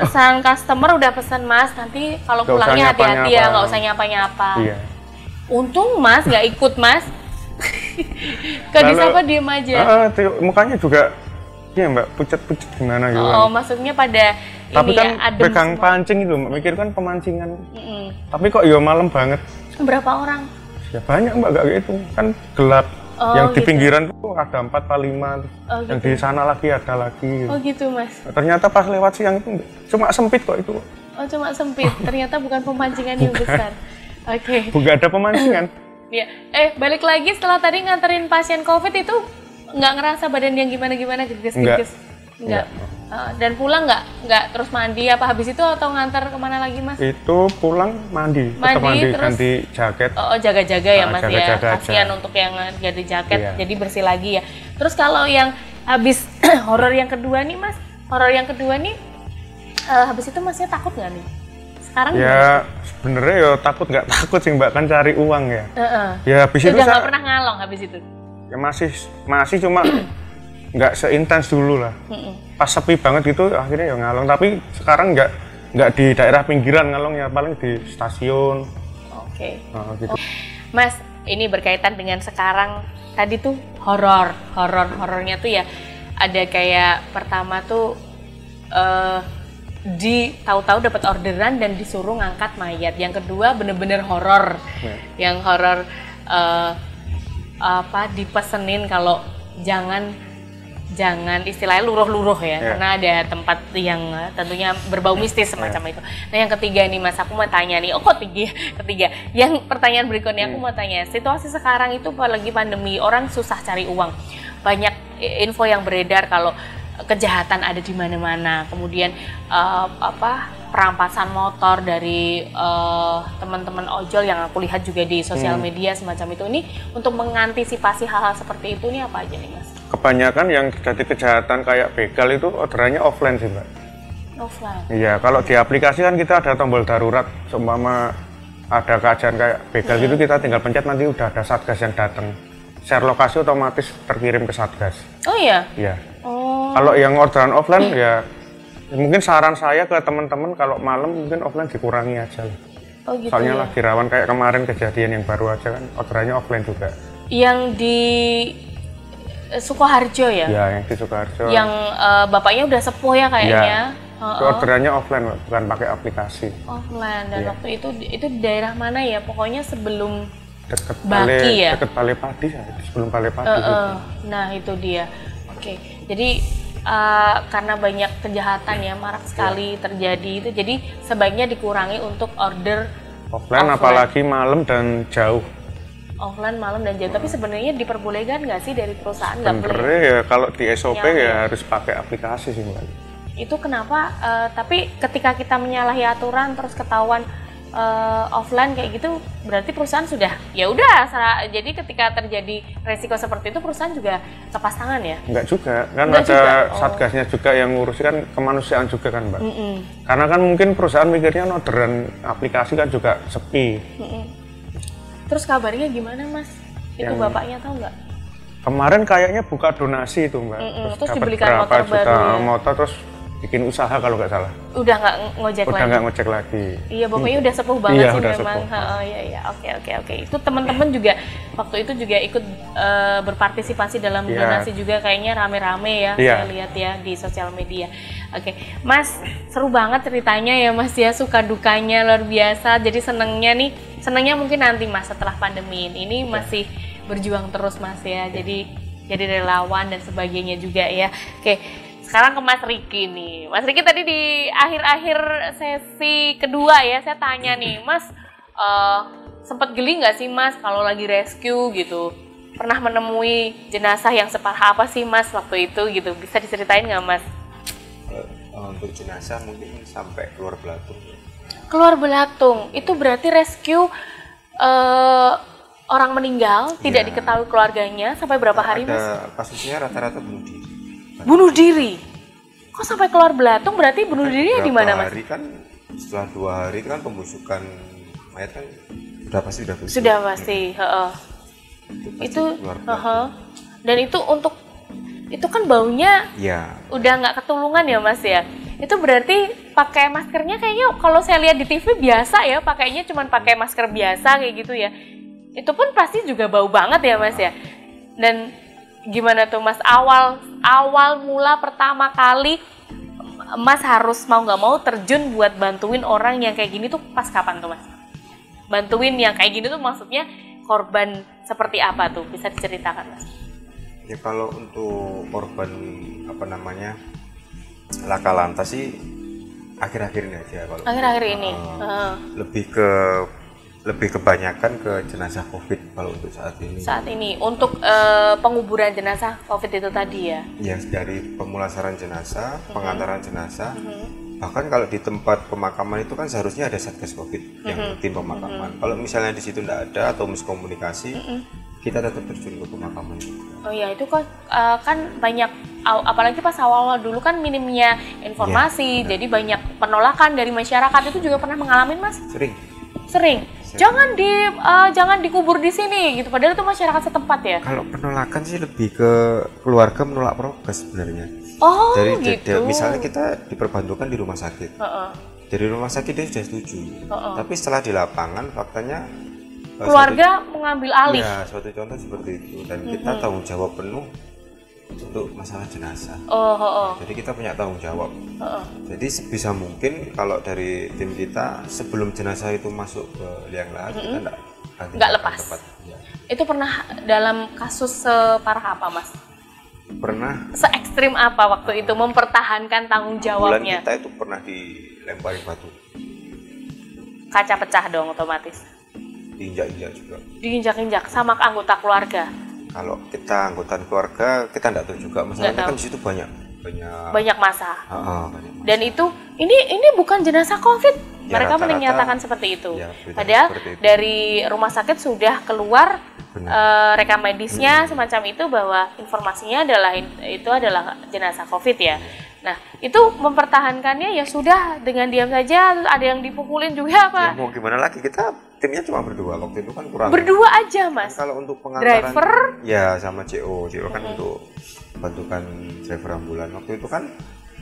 Sang customer udah pesen mas, nanti kalau Nggak usah pulangnya hati-hati ya, nyapa-nyapa. nggak usah nyapa-nyapa. Iya. Untung mas nggak ikut mas. Gak disapa diem aja. Mukanya juga, iya mbak, pucat-pucat gimana gitu. Oh maksudnya pada Tapi ini kan ya, adem pegang semua. pancing itu, Mbak. Mikir kan pemancingan. Tapi kok ya malam banget. Berapa orang? Ya banyak mbak, gak gitu. Kan gelap. Oh, yang di gitu. pinggiran tuh ada 4 atau 5. Yang gitu. di sana lagi ada lagi. Oh gitu mas. Ternyata pas lewat siang itu cuma sempit kok itu. Oh cuma sempit, ternyata bukan pemancingan yang besar. Oke. Bukan ada pemancingan. Ya, balik lagi setelah tadi nganterin pasien COVID itu nggak ngerasa badan yang gimana-gimana geges-geges? Enggak. Dan pulang nggak terus mandi apa habis itu atau ngantar kemana lagi mas? Itu pulang mandi, tetap mandi, terus ganti jaket. Oh jaga-jaga ya mas jaga-jaga ya, aja. kasihan untuk yang ganti jaket, Iya. jadi bersih lagi ya. Terus kalau yang habis horor yang kedua nih mas, habis itu masnya takut nggak nih? Sekarang Ya sebenarnya ya takut nggak takut sih mbak, kan cari uang ya. Ya habis itu udah nggak saya pernah ngalong habis itu? ya masih cuma nggak seintens dulu lah. Pas sepi banget gitu akhirnya ya ngalong, tapi sekarang nggak di daerah pinggiran ngalongnya, paling di stasiun. Oke. Gitu. Mas, ini berkaitan dengan sekarang tadi tuh horornya tuh ya ada kayak pertama tuh tahu-tahu dapat orderan dan disuruh ngangkat mayat. Yang kedua bener-bener horor, yang horor dipesenin kalau jangan istilahnya luruh-luruh ya, karena ada tempat yang tentunya berbau mistis semacam itu. Nah yang ketiga nih mas, aku mau tanya nih, ketiga, yang pertanyaan berikutnya aku mau tanya, situasi sekarang itu apalagi pandemi, orang susah cari uang, banyak info yang beredar kalau kejahatan ada di mana-mana, kemudian perampasan motor dari teman-teman ojol yang aku lihat juga di sosial media semacam itu. Ini untuk mengantisipasi hal-hal seperti itu nih apa aja nih mas? Kebanyakan yang jadi kejahatan kayak begal itu orderannya offline sih mbak. Offline? Iya, kalau di aplikasi kan kita ada tombol darurat, seumpama ada keadaan kayak begal gitu kita tinggal pencet, nanti udah ada satgas yang datang. Share lokasi otomatis terkirim ke satgas. Oh iya? Iya. Kalau yang orderan offline ya mungkin saran saya ke teman-teman kalau malam mungkin offline dikurangi aja lah. Oh gitu. Soalnya ya? lagi rawan kayak kemarin kejadian yang baru aja kan orderannya offline juga. Yang di Sukoharjo ya? Ya, yang di Sukoharjo. Yang bapaknya udah sepuh ya kayaknya. Itu orderannya offline, bukan pakai aplikasi. Offline, dan waktu itu daerah mana ya? Pokoknya sebelum Deket Baki ya? Deket Balai Padi, sebelum Balai Padi. Gitu. Nah itu dia. Oke, jadi karena banyak kejahatan ya marak sekali terjadi itu, jadi sebaiknya dikurangi untuk order offline. Apalagi malam dan jauh. Offline malam dan jauh, tapi sebenarnya diperbolehkan nggak sih dari perusahaan? Nggak boleh? Sebenarnya ya kalau di SOP Nyala, ya harus pakai aplikasi sih mbak. Itu kenapa? Tapi ketika kita menyalahi aturan terus ketahuan offline kayak gitu, berarti perusahaan sudah ya udah. Jadi ketika terjadi resiko seperti itu perusahaan juga lepas tangan ya? Enggak juga, kan Enggak ada juga. satgasnya juga yang ngurus, kan kemanusiaan juga kan mbak. Karena kan mungkin perusahaan mikirnya orderan aplikasi kan juga sepi. Terus kabarnya gimana mas? Itu bapaknya tahu nggak? Kemarin kayaknya buka donasi itu mbak. Terus dapat dibelikan berapa motor juta baru ya? motor, terus bikin usaha kalau nggak salah. Udah nggak ngojek Udah lagi? nggak ngojek lagi. Iya, bapaknya udah sepuh banget Iya, sih udah memang. sepuh. Iya. Oke. Itu teman-teman juga waktu itu juga ikut berpartisipasi dalam Iya. donasi juga, kayaknya rame-rame ya. Iya. Saya lihat ya di sosial media. Oke, Mas, seru banget ceritanya ya Mas ya, suka dukanya luar biasa. Jadi senengnya mungkin nanti Mas setelah pandemi ini masih berjuang terus Mas ya. Jadi relawan dan sebagainya juga ya. Oke. Sekarang ke Mas Riki nih. Mas Riki tadi di akhir-akhir sesi kedua ya, saya tanya nih, Mas sempat geli nggak sih Mas kalau lagi rescue gitu? Pernah menemui jenazah yang separah apa sih Mas waktu itu gitu? Bisa diceritain nggak Mas? Untuk jenazah mungkin sampai keluar belatung. Keluar belatung, itu berarti rescue orang meninggal, tidak Ya. diketahui keluarganya sampai berapa hari Mas? Ada kasusnya rata-rata bunuh diri. Bunuh diri? Kok sampai keluar belatung? Berarti bunuh dirinya di mana, Mas? Hari kan setelah 2 hari itu kan pembusukan mayat kan sudah pasti busuk. Sudah pasti, heeh. Itu keluar belatung. Dan itu kan baunya Ya. udah nggak ketulungan ya, Mas ya. Itu berarti pakai maskernya kayaknya kalau saya lihat di TV biasa ya, pakainya cuma pakai masker biasa kayak gitu ya. Itu pun pasti juga bau banget ya, Mas ya. Dan gimana tuh, Mas, awal mula pertama kali Mas harus mau nggak mau terjun buat bantuin orang yang kayak gini tuh pas kapan tuh, Mas? Bantuin yang kayak gini tuh maksudnya korban seperti apa tuh? Bisa diceritakan, Mas? Ya kalau untuk korban laka lantas sih akhir-akhir ini aja kalau Akhir-akhir ini. lebih kebanyakan ke jenazah COVID kalau untuk saat ini. Saat ini untuk penguburan jenazah COVID itu tadi ya. Ya, dari pemulasaran jenazah, pengantaran jenazah. Bahkan kalau di tempat pemakaman itu kan seharusnya ada Satgas COVID yang tim pemakaman. Kalau misalnya di situ tidak ada atau miskomunikasi, kita tetap terjun ke pemakaman juga. Oh ya, itu kan banyak, apalagi pas awal-awal dulu kan minimnya informasi, jadi banyak penolakan dari masyarakat. Itu juga pernah mengalami, Mas? Sering. Jangan dikubur di sini gitu. Padahal itu masyarakat setempat ya. Kalau penolakan sih lebih ke keluarga menolak prokes sebenarnya. Oh, Dari gitu. misalnya kita diperbantukan di rumah sakit. Dari rumah sakit dia sudah setuju. Tapi setelah di lapangan faktanya keluarga mengambil alih. Ya, suatu contoh seperti itu, dan kita tanggung jawab penuh untuk masalah jenazah. Jadi kita punya tanggung jawab. Jadi sebisa mungkin kalau dari tim kita sebelum jenazah itu masuk ke liang lahat, kita nggak lepas. Ya. Itu pernah dalam kasus separah apa, Mas? Pernah. Se-ekstrim apa waktu itu mempertahankan tanggung Bulan jawabnya? kita itu pernah dilempari batu, Kaca pecah dong otomatis. diinjak-injak juga. Diinjak-injak sama anggota keluarga. Kalau kita anggota keluarga kita nggak tahu juga, masalahnya kan di situ banyak masa. Banyak masa. Dan ini bukan jenazah COVID. Ya, mereka rata-rata menyatakan seperti itu. Ya, Padahal seperti itu. dari rumah sakit sudah keluar rekam medisnya semacam itu bahwa informasinya itu adalah jenazah COVID ya. Nah, itu mempertahankannya ya sudah dengan diam saja. Ada yang dipukulin juga apa? Ya mau gimana lagi, kita timnya cuma berdua waktu itu kan kurang. Berdua aja, Mas. Kalau untuk pengantaran Driver? Ya sama CO kan untuk bantukan driver ambulan. Waktu itu kan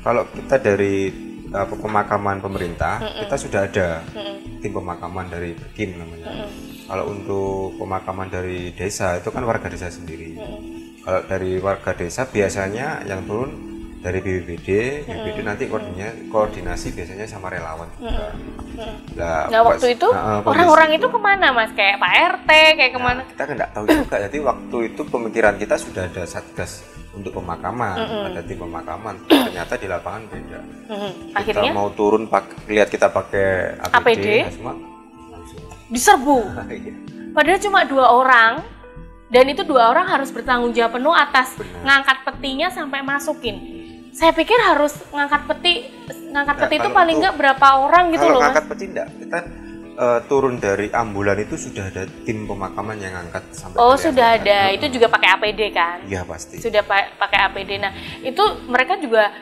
kalau kita dari pemakaman pemerintah, kita sudah ada tim pemakaman dari Berkim namanya. Kalau untuk pemakaman dari desa itu kan warga desa sendiri. Kalau dari warga desa biasanya yang turun dari BPBD nanti koordinasi biasanya sama relawan juga. Nah, waktu itu orang-orang itu kemana, Mas? Kayak Pak RT, kayak kemana? Kita nggak tahu juga. Jadi waktu itu pemikiran kita sudah ada satgas untuk pemakaman, ada tim pemakaman. Ternyata di lapangan beda. Akhirnya kita mau turun lihat kita pakai APD. Semua diserbu. Padahal cuma 2 orang. Dan itu 2 orang harus bertanggung jawab penuh atas ngangkat petinya sampai masukin. Saya pikir harus ngangkat peti itu paling nggak berapa orang gitu loh, Mas. Kalau ngangkat peti enggak, kita turun dari ambulan itu sudah ada tim pemakaman yang ngangkat sampai. Oh, sudah ada. Itu juga pakai APD kan? Iya, pasti. Sudah pakai APD. Nah, itu mereka juga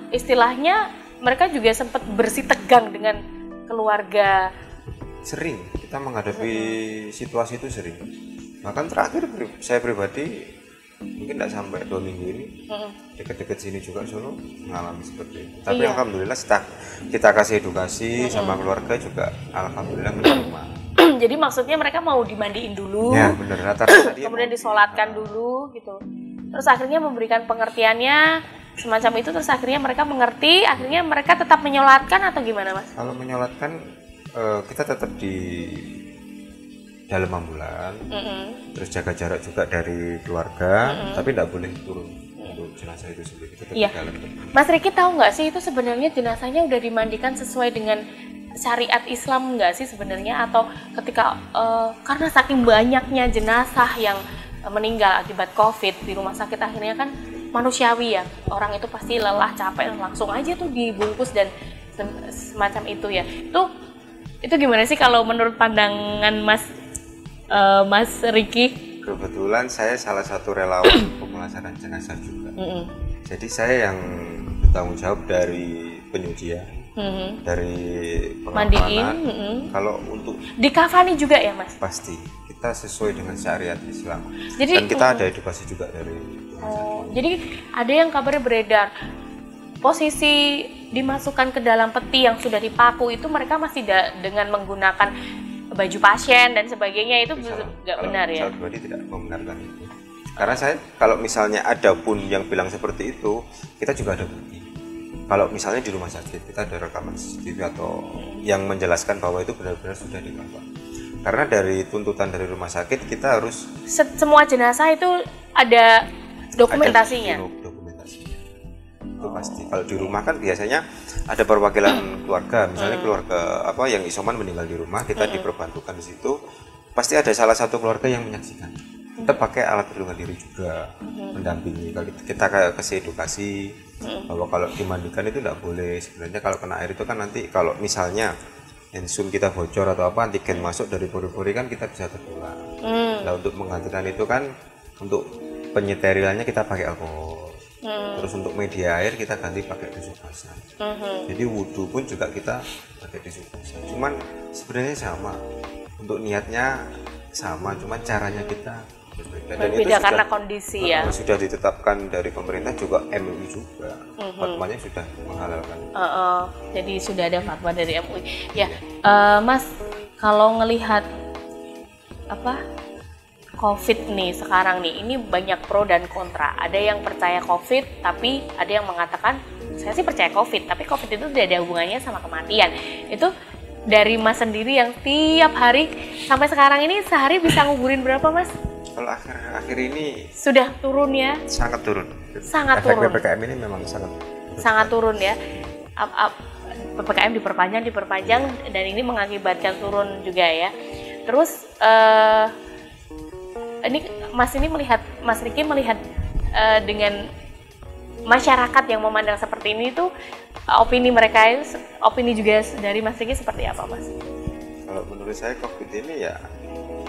istilahnya mereka juga sempat bersih tegang dengan keluarga. Sering kita menghadapi situasi itu sering. Bahkan terakhir saya pribadi mungkin tidak sampai 2 minggu ini dekat-dekat sini juga Solo mengalami seperti itu. Tapi alhamdulillah setelah kita kasih edukasi sama keluarga juga alhamdulillah menerima. Jadi maksudnya mereka mau dimandiin dulu, ya benar, rata-rata kemudian disolatkan dulu gitu. Terus akhirnya memberikan pengertiannya semacam itu, terus akhirnya mereka mengerti, akhirnya mereka tetap menyolatkan atau gimana, Mas? Kalau menyolatkan kita tetap di dalam ambulan, terus jaga jarak juga dari keluarga, tapi tidak boleh turun untuk jenazah itu sendiri. Tetap di dalam. Mas Riki tahu nggak sih itu sebenarnya jenazahnya udah dimandikan sesuai dengan syariat Islam nggak sih sebenarnya, atau ketika karena saking banyaknya jenazah yang meninggal akibat COVID di rumah sakit, akhirnya kan manusiawi ya, orang itu pasti lelah, capek, langsung aja tuh dibungkus dan semacam itu ya. Itu gimana sih kalau menurut pandangan Mas Riki? Kebetulan saya salah satu relawan pemulasaran jenazah juga. Jadi saya yang bertanggung jawab dari penyucian, dari Mandiin, pengamanan. Kalau untuk dikafani juga ya Mas? pasti kita sesuai dengan syariat Islam. Jadi, Dan kita ada edukasi juga dari jadi ada yang kabarnya beredar posisi dimasukkan ke dalam peti yang sudah dipaku itu mereka masih dengan menggunakan baju pasien dan sebagainya, itu nggak benar ya? Saya pribadi tidak membenarkan itu. Karena saya kalau misalnya ada pun yang bilang seperti itu, kita juga ada bukti. Kalau misalnya di rumah sakit kita ada rekaman CCTV atau yang menjelaskan bahwa itu benar-benar sudah dikafan. Karena dari tuntutan dari rumah sakit kita harus Semua jenazah itu ada dokumentasinya. Dokumentasinya. Itu pasti. Kalau di rumah kan biasanya ada perwakilan keluarga, misalnya keluarga apa yang isoman meninggal di rumah, kita diperbantukan di situ. Pasti ada salah satu keluarga yang menyaksikan. Kita pakai alat perlindungan diri juga, mendampingi. Kalau kita kasih edukasi bahwa kalau dimandikan itu tidak boleh. Sebenarnya kalau kena air itu kan nanti kalau misalnya enzim kita bocor atau apa, antigen masuk dari pori-pori kan kita bisa tertular. Nah untuk menggantikan itu kan untuk penyeterilannya kita pakai alkohol. Terus untuk media air kita ganti pakai tisu basah. Jadi wudhu pun juga kita pakai tisu basah. Cuman sebenarnya sama. Untuk niatnya sama, cuman caranya kita berbeda. Dan Berbeda itu karena kondisi ya. Sudah ditetapkan dari pemerintah juga, MUI juga. Fatwanya sudah menghalalkan. Jadi sudah ada fatwa dari MUI. Ya, Mas, kalau ngelihat apa COVID nih sekarang nih, ini banyak pro dan kontra. Ada yang percaya COVID, tapi ada yang mengatakan saya sih percaya COVID, tapi COVID itu tidak ada hubungannya sama kematian. Itu dari Mas sendiri yang tiap hari sampai sekarang ini sehari bisa nguburin berapa Mas? Kalau akhir-akhir ini Sudah turun ya? sangat turun. Sangat Efek turun. PPKM ini memang sangat Turun ya. PPKM diperpanjang dan ini mengakibatkan turun juga ya. Terus ini Mas Riki melihat dengan masyarakat yang memandang seperti ini tuh opini juga dari Mas Riki seperti apa Mas? Kalau menurut saya COVID ini ya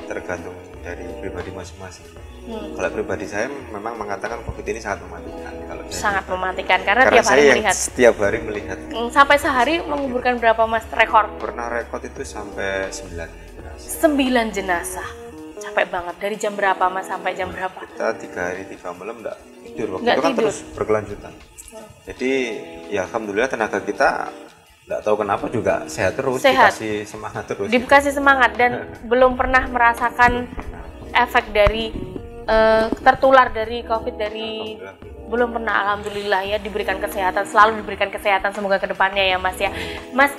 tergantung dari pribadi masing-masing. Kalau pribadi saya memang mengatakan COVID ini sangat mematikan. Kalau Sangat mematikan karena tiap saya hari yang melihat. setiap hari melihat. Sampai sehari menguburkan berapa Mas rekor? Pernah rekod itu sampai 9 jenazah. 9 jenazah. Capek banget. Dari jam berapa Mas sampai jam berapa? Kita 3 hari 3 malam enggak tidur. Waktu Nggak itu kan tidur. terus berkelanjutan. Jadi ya alhamdulillah tenaga kita enggak tahu kenapa juga sehat terus, Sehat. dikasih semangat terus. Dikasih semangat dan belum pernah merasakan efek dari tertular dari COVID dari belum pernah, alhamdulillah ya, diberikan kesehatan, selalu diberikan kesehatan, semoga kedepannya ya Mas ya. Mas,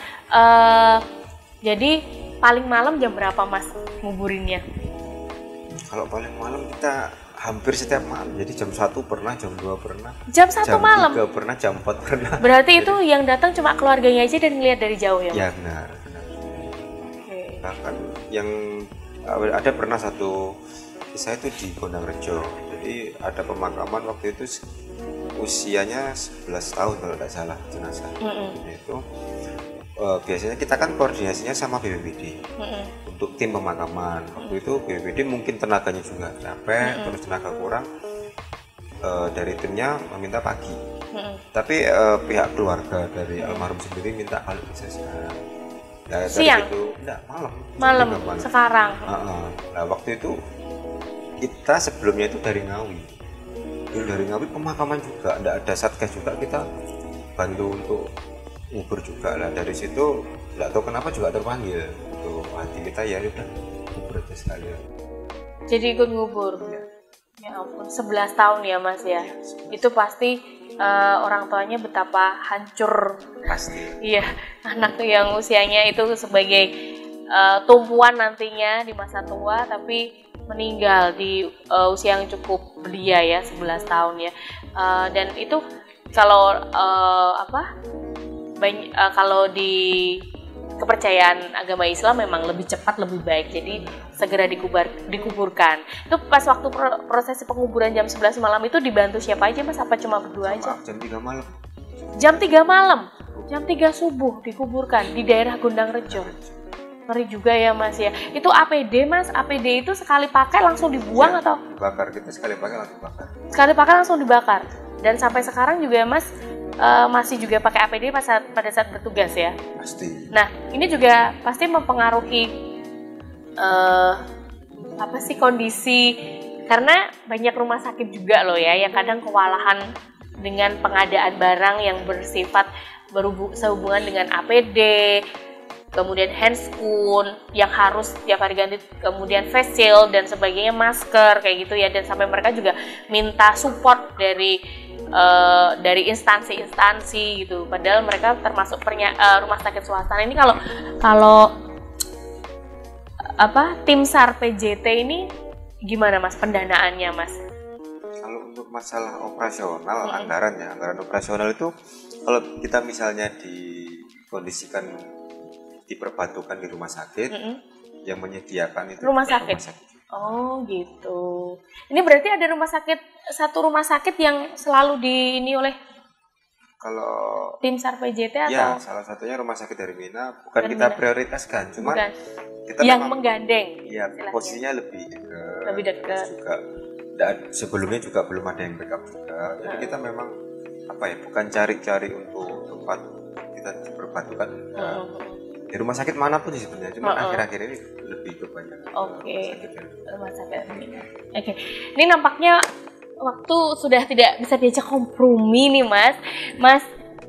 jadi paling malam jam berapa Mas nguburinnya? Kalau paling malam kita hampir setiap malam, jadi jam 1 pernah, jam 2 pernah, Jam 1 malam? jam 3 pernah, jam 4 pernah. Berarti itu yang datang cuma keluarganya aja dan ngeliat dari jauh ya Mas? Ya benar. Oke. Bahkan yang ada pernah satu kisah itu di Gondang Rejo. Jadi ada pemakaman waktu itu usianya 11 tahun kalau tidak salah jenazah. Itu biasanya kita kan koordinasinya sama BPBD untuk tim pemakaman. Waktu itu BPBD mungkin tenaganya juga capek, terus tenaga kurang, dari timnya meminta pagi. Tapi pihak keluarga dari almarhum sendiri minta kalau bisa siang. Nah, Siang? itu enggak, Malam, malam. sekarang. Nah waktu itu kita sebelumnya itu dari Ngawi. Dari Ngawi pemakaman juga, enggak ada satgas juga, kita bantu untuk ngubur juga lah. Dari situ enggak tahu kenapa juga terpanggil untuk hati kita, ya udah ngubur aja sekalian. Jadi ikut ngubur. Ya ampun, 11 tahun ya Mas ya. Itu pasti orang tuanya betapa hancur. Pasti. Iya, anak yang usianya itu sebagai tumpuan nantinya di masa tua, tapi meninggal di usia yang cukup belia ya, 11 tahun ya. Dan itu kalau kalau di kepercayaan agama Islam memang lebih cepat lebih baik, jadi segera dikuburkan. Itu pas waktu prosesi penguburan jam 11 malam itu dibantu siapa aja Mas? Apa cuma berdua aja? Jam 3 malam. Jam 3 malam, jam 3 subuh dikuburkan di daerah Gondang Rejo. Ngeri juga ya Mas ya. Itu APD Mas, APD itu sekali pakai langsung dibuang atau? Dibakar, kita sekali pakai langsung bakar. Sekali pakai langsung dibakar. Dan sampai sekarang juga Mas masih juga pakai APD pada saat bertugas ya? Pasti. Nah, ini juga pasti mempengaruhi kondisi, karena banyak rumah sakit juga loh ya yang kadang kewalahan dengan pengadaan barang yang bersifat sehubungan dengan APD, kemudian handscoon yang harus tiap hari ganti, kemudian face shield dan sebagainya, masker kayak gitu ya, dan sampai mereka juga minta support dari instansi-instansi gitu. Padahal mereka termasuk rumah sakit swasta. Nah, ini kalau tim SAR PJT ini gimana Mas pendanaannya Mas? Kalau untuk masalah operasional, anggaran operasional itu kalau kita misalnya dikondisikan diperbantukan di rumah sakit, yang menyediakan itu rumah sakit. Oh gitu. Ini berarti ada satu rumah sakit yang selalu ini oleh kalau tim SAR PJT atau? Ya, salah satunya rumah sakit Hermina, bukan kita prioritaskan, cuma kita yang menggandeng. Iya, posisinya lebih dekat. Juga sebelumnya juga belum ada yang backup juga. Jadi kita memang bukan cari-cari untuk tempat kita diperbantukan. Di rumah sakit manapun sih sebenarnya, cuma akhir-akhir ini lebih kebanyakan. Rumah sakit. Oke. Ini nampaknya waktu sudah tidak bisa diajak kompromi nih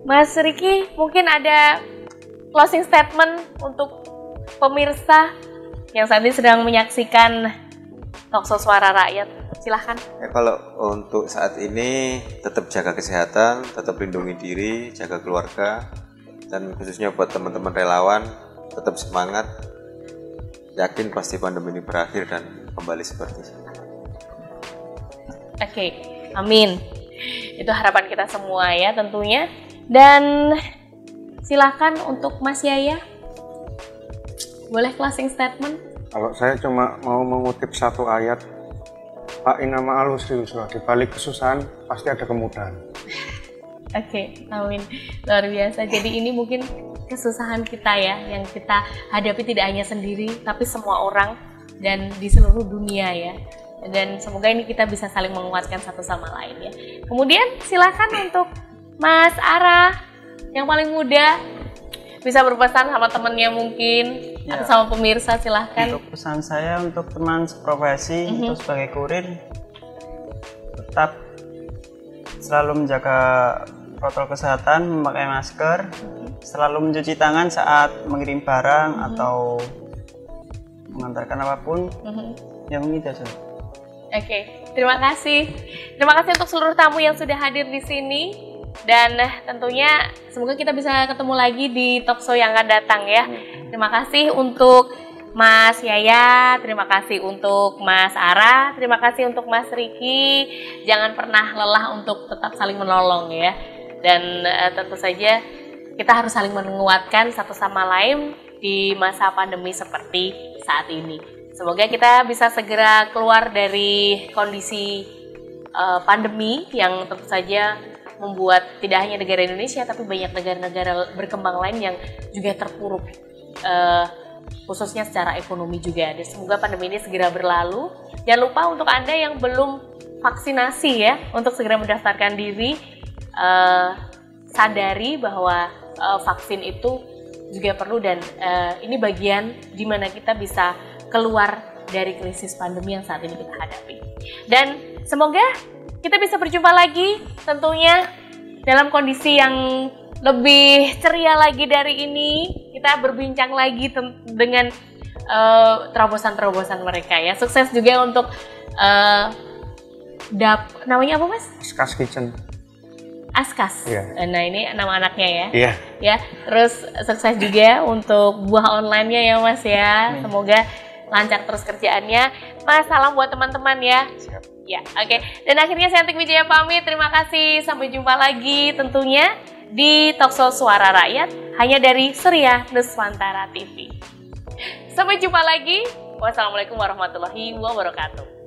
Mas Riki, mungkin ada closing statement untuk pemirsa yang saat ini sedang menyaksikan Talkshow Suara Rakyat. Silahkan. Ya, kalau untuk saat ini tetap jaga kesehatan, tetap lindungi diri, jaga keluarga, dan khususnya buat teman-teman relawan tetap semangat, yakin pasti pandemi ini berakhir dan kembali seperti semula. Oke, amin. Itu harapan kita semua ya tentunya. Dan silakan untuk Mas Yaya, boleh closing statement? Kalau saya cuma mau mengutip satu ayat, Pak Inama Al-Husnul, di balik kesusahan pasti ada kemudahan. Oke, amin. Luar biasa. Jadi ini mungkin kesusahan kita ya, yang kita hadapi tidak hanya sendiri, tapi semua orang dan di seluruh dunia ya. Dan semoga ini kita bisa saling menguatkan satu sama lain ya. Kemudian silakan untuk Mas Ara yang paling muda bisa berpesan sama temennya mungkin atau sama pemirsa, silahkan. Untuk pesan saya untuk teman seprofesi untuk sebagai kurir, tetap selalu menjaga protokol kesehatan, memakai masker, selalu mencuci tangan saat mengirim barang atau mengantarkan apapun. Ya mungkin itu saja. Oke, terima kasih. Terima kasih untuk seluruh tamu yang sudah hadir di sini. Dan tentunya semoga kita bisa ketemu lagi di talkshow yang akan datang ya. Terima kasih untuk Mas Yaya, terima kasih untuk Mas Ara, terima kasih untuk Mas Riki. Jangan pernah lelah untuk tetap saling menolong ya. Dan tentu saja kita harus saling menguatkan satu sama lain di masa pandemi seperti saat ini. Semoga kita bisa segera keluar dari kondisi pandemi yang tentu saja membuat tidak hanya negara Indonesia tapi banyak negara-negara berkembang lain yang juga terpuruk, khususnya secara ekonomi juga. Dan semoga pandemi ini segera berlalu. Jangan lupa untuk Anda yang belum vaksinasi ya, untuk segera mendaftarkan diri. Sadari bahwa vaksin itu juga perlu dan ini bagian di mana kita bisa keluar dari krisis pandemi yang saat ini kita hadapi. Dan semoga kita bisa berjumpa lagi tentunya dalam kondisi yang lebih ceria lagi dari ini. Kita berbincang lagi dengan terobosan-terobosan mereka ya. Sukses juga untuk namanya apa Mas? Askas Kitchen. Askas. Yeah. Nah ini nama anaknya ya. Iya. Ya. Terus sukses juga untuk buah online-nya ya Mas ya. Semoga lancar terus kerjaannya. Mas, salam buat teman-teman ya. Siap. Ya, oke. Dan akhirnya saya Antik Wijaya pamit. Terima kasih. Sampai jumpa lagi tentunya di Talkshow Suara Rakyat hanya dari Surya Nuswantara TV. Sampai jumpa lagi. Wassalamualaikum warahmatullahi wabarakatuh.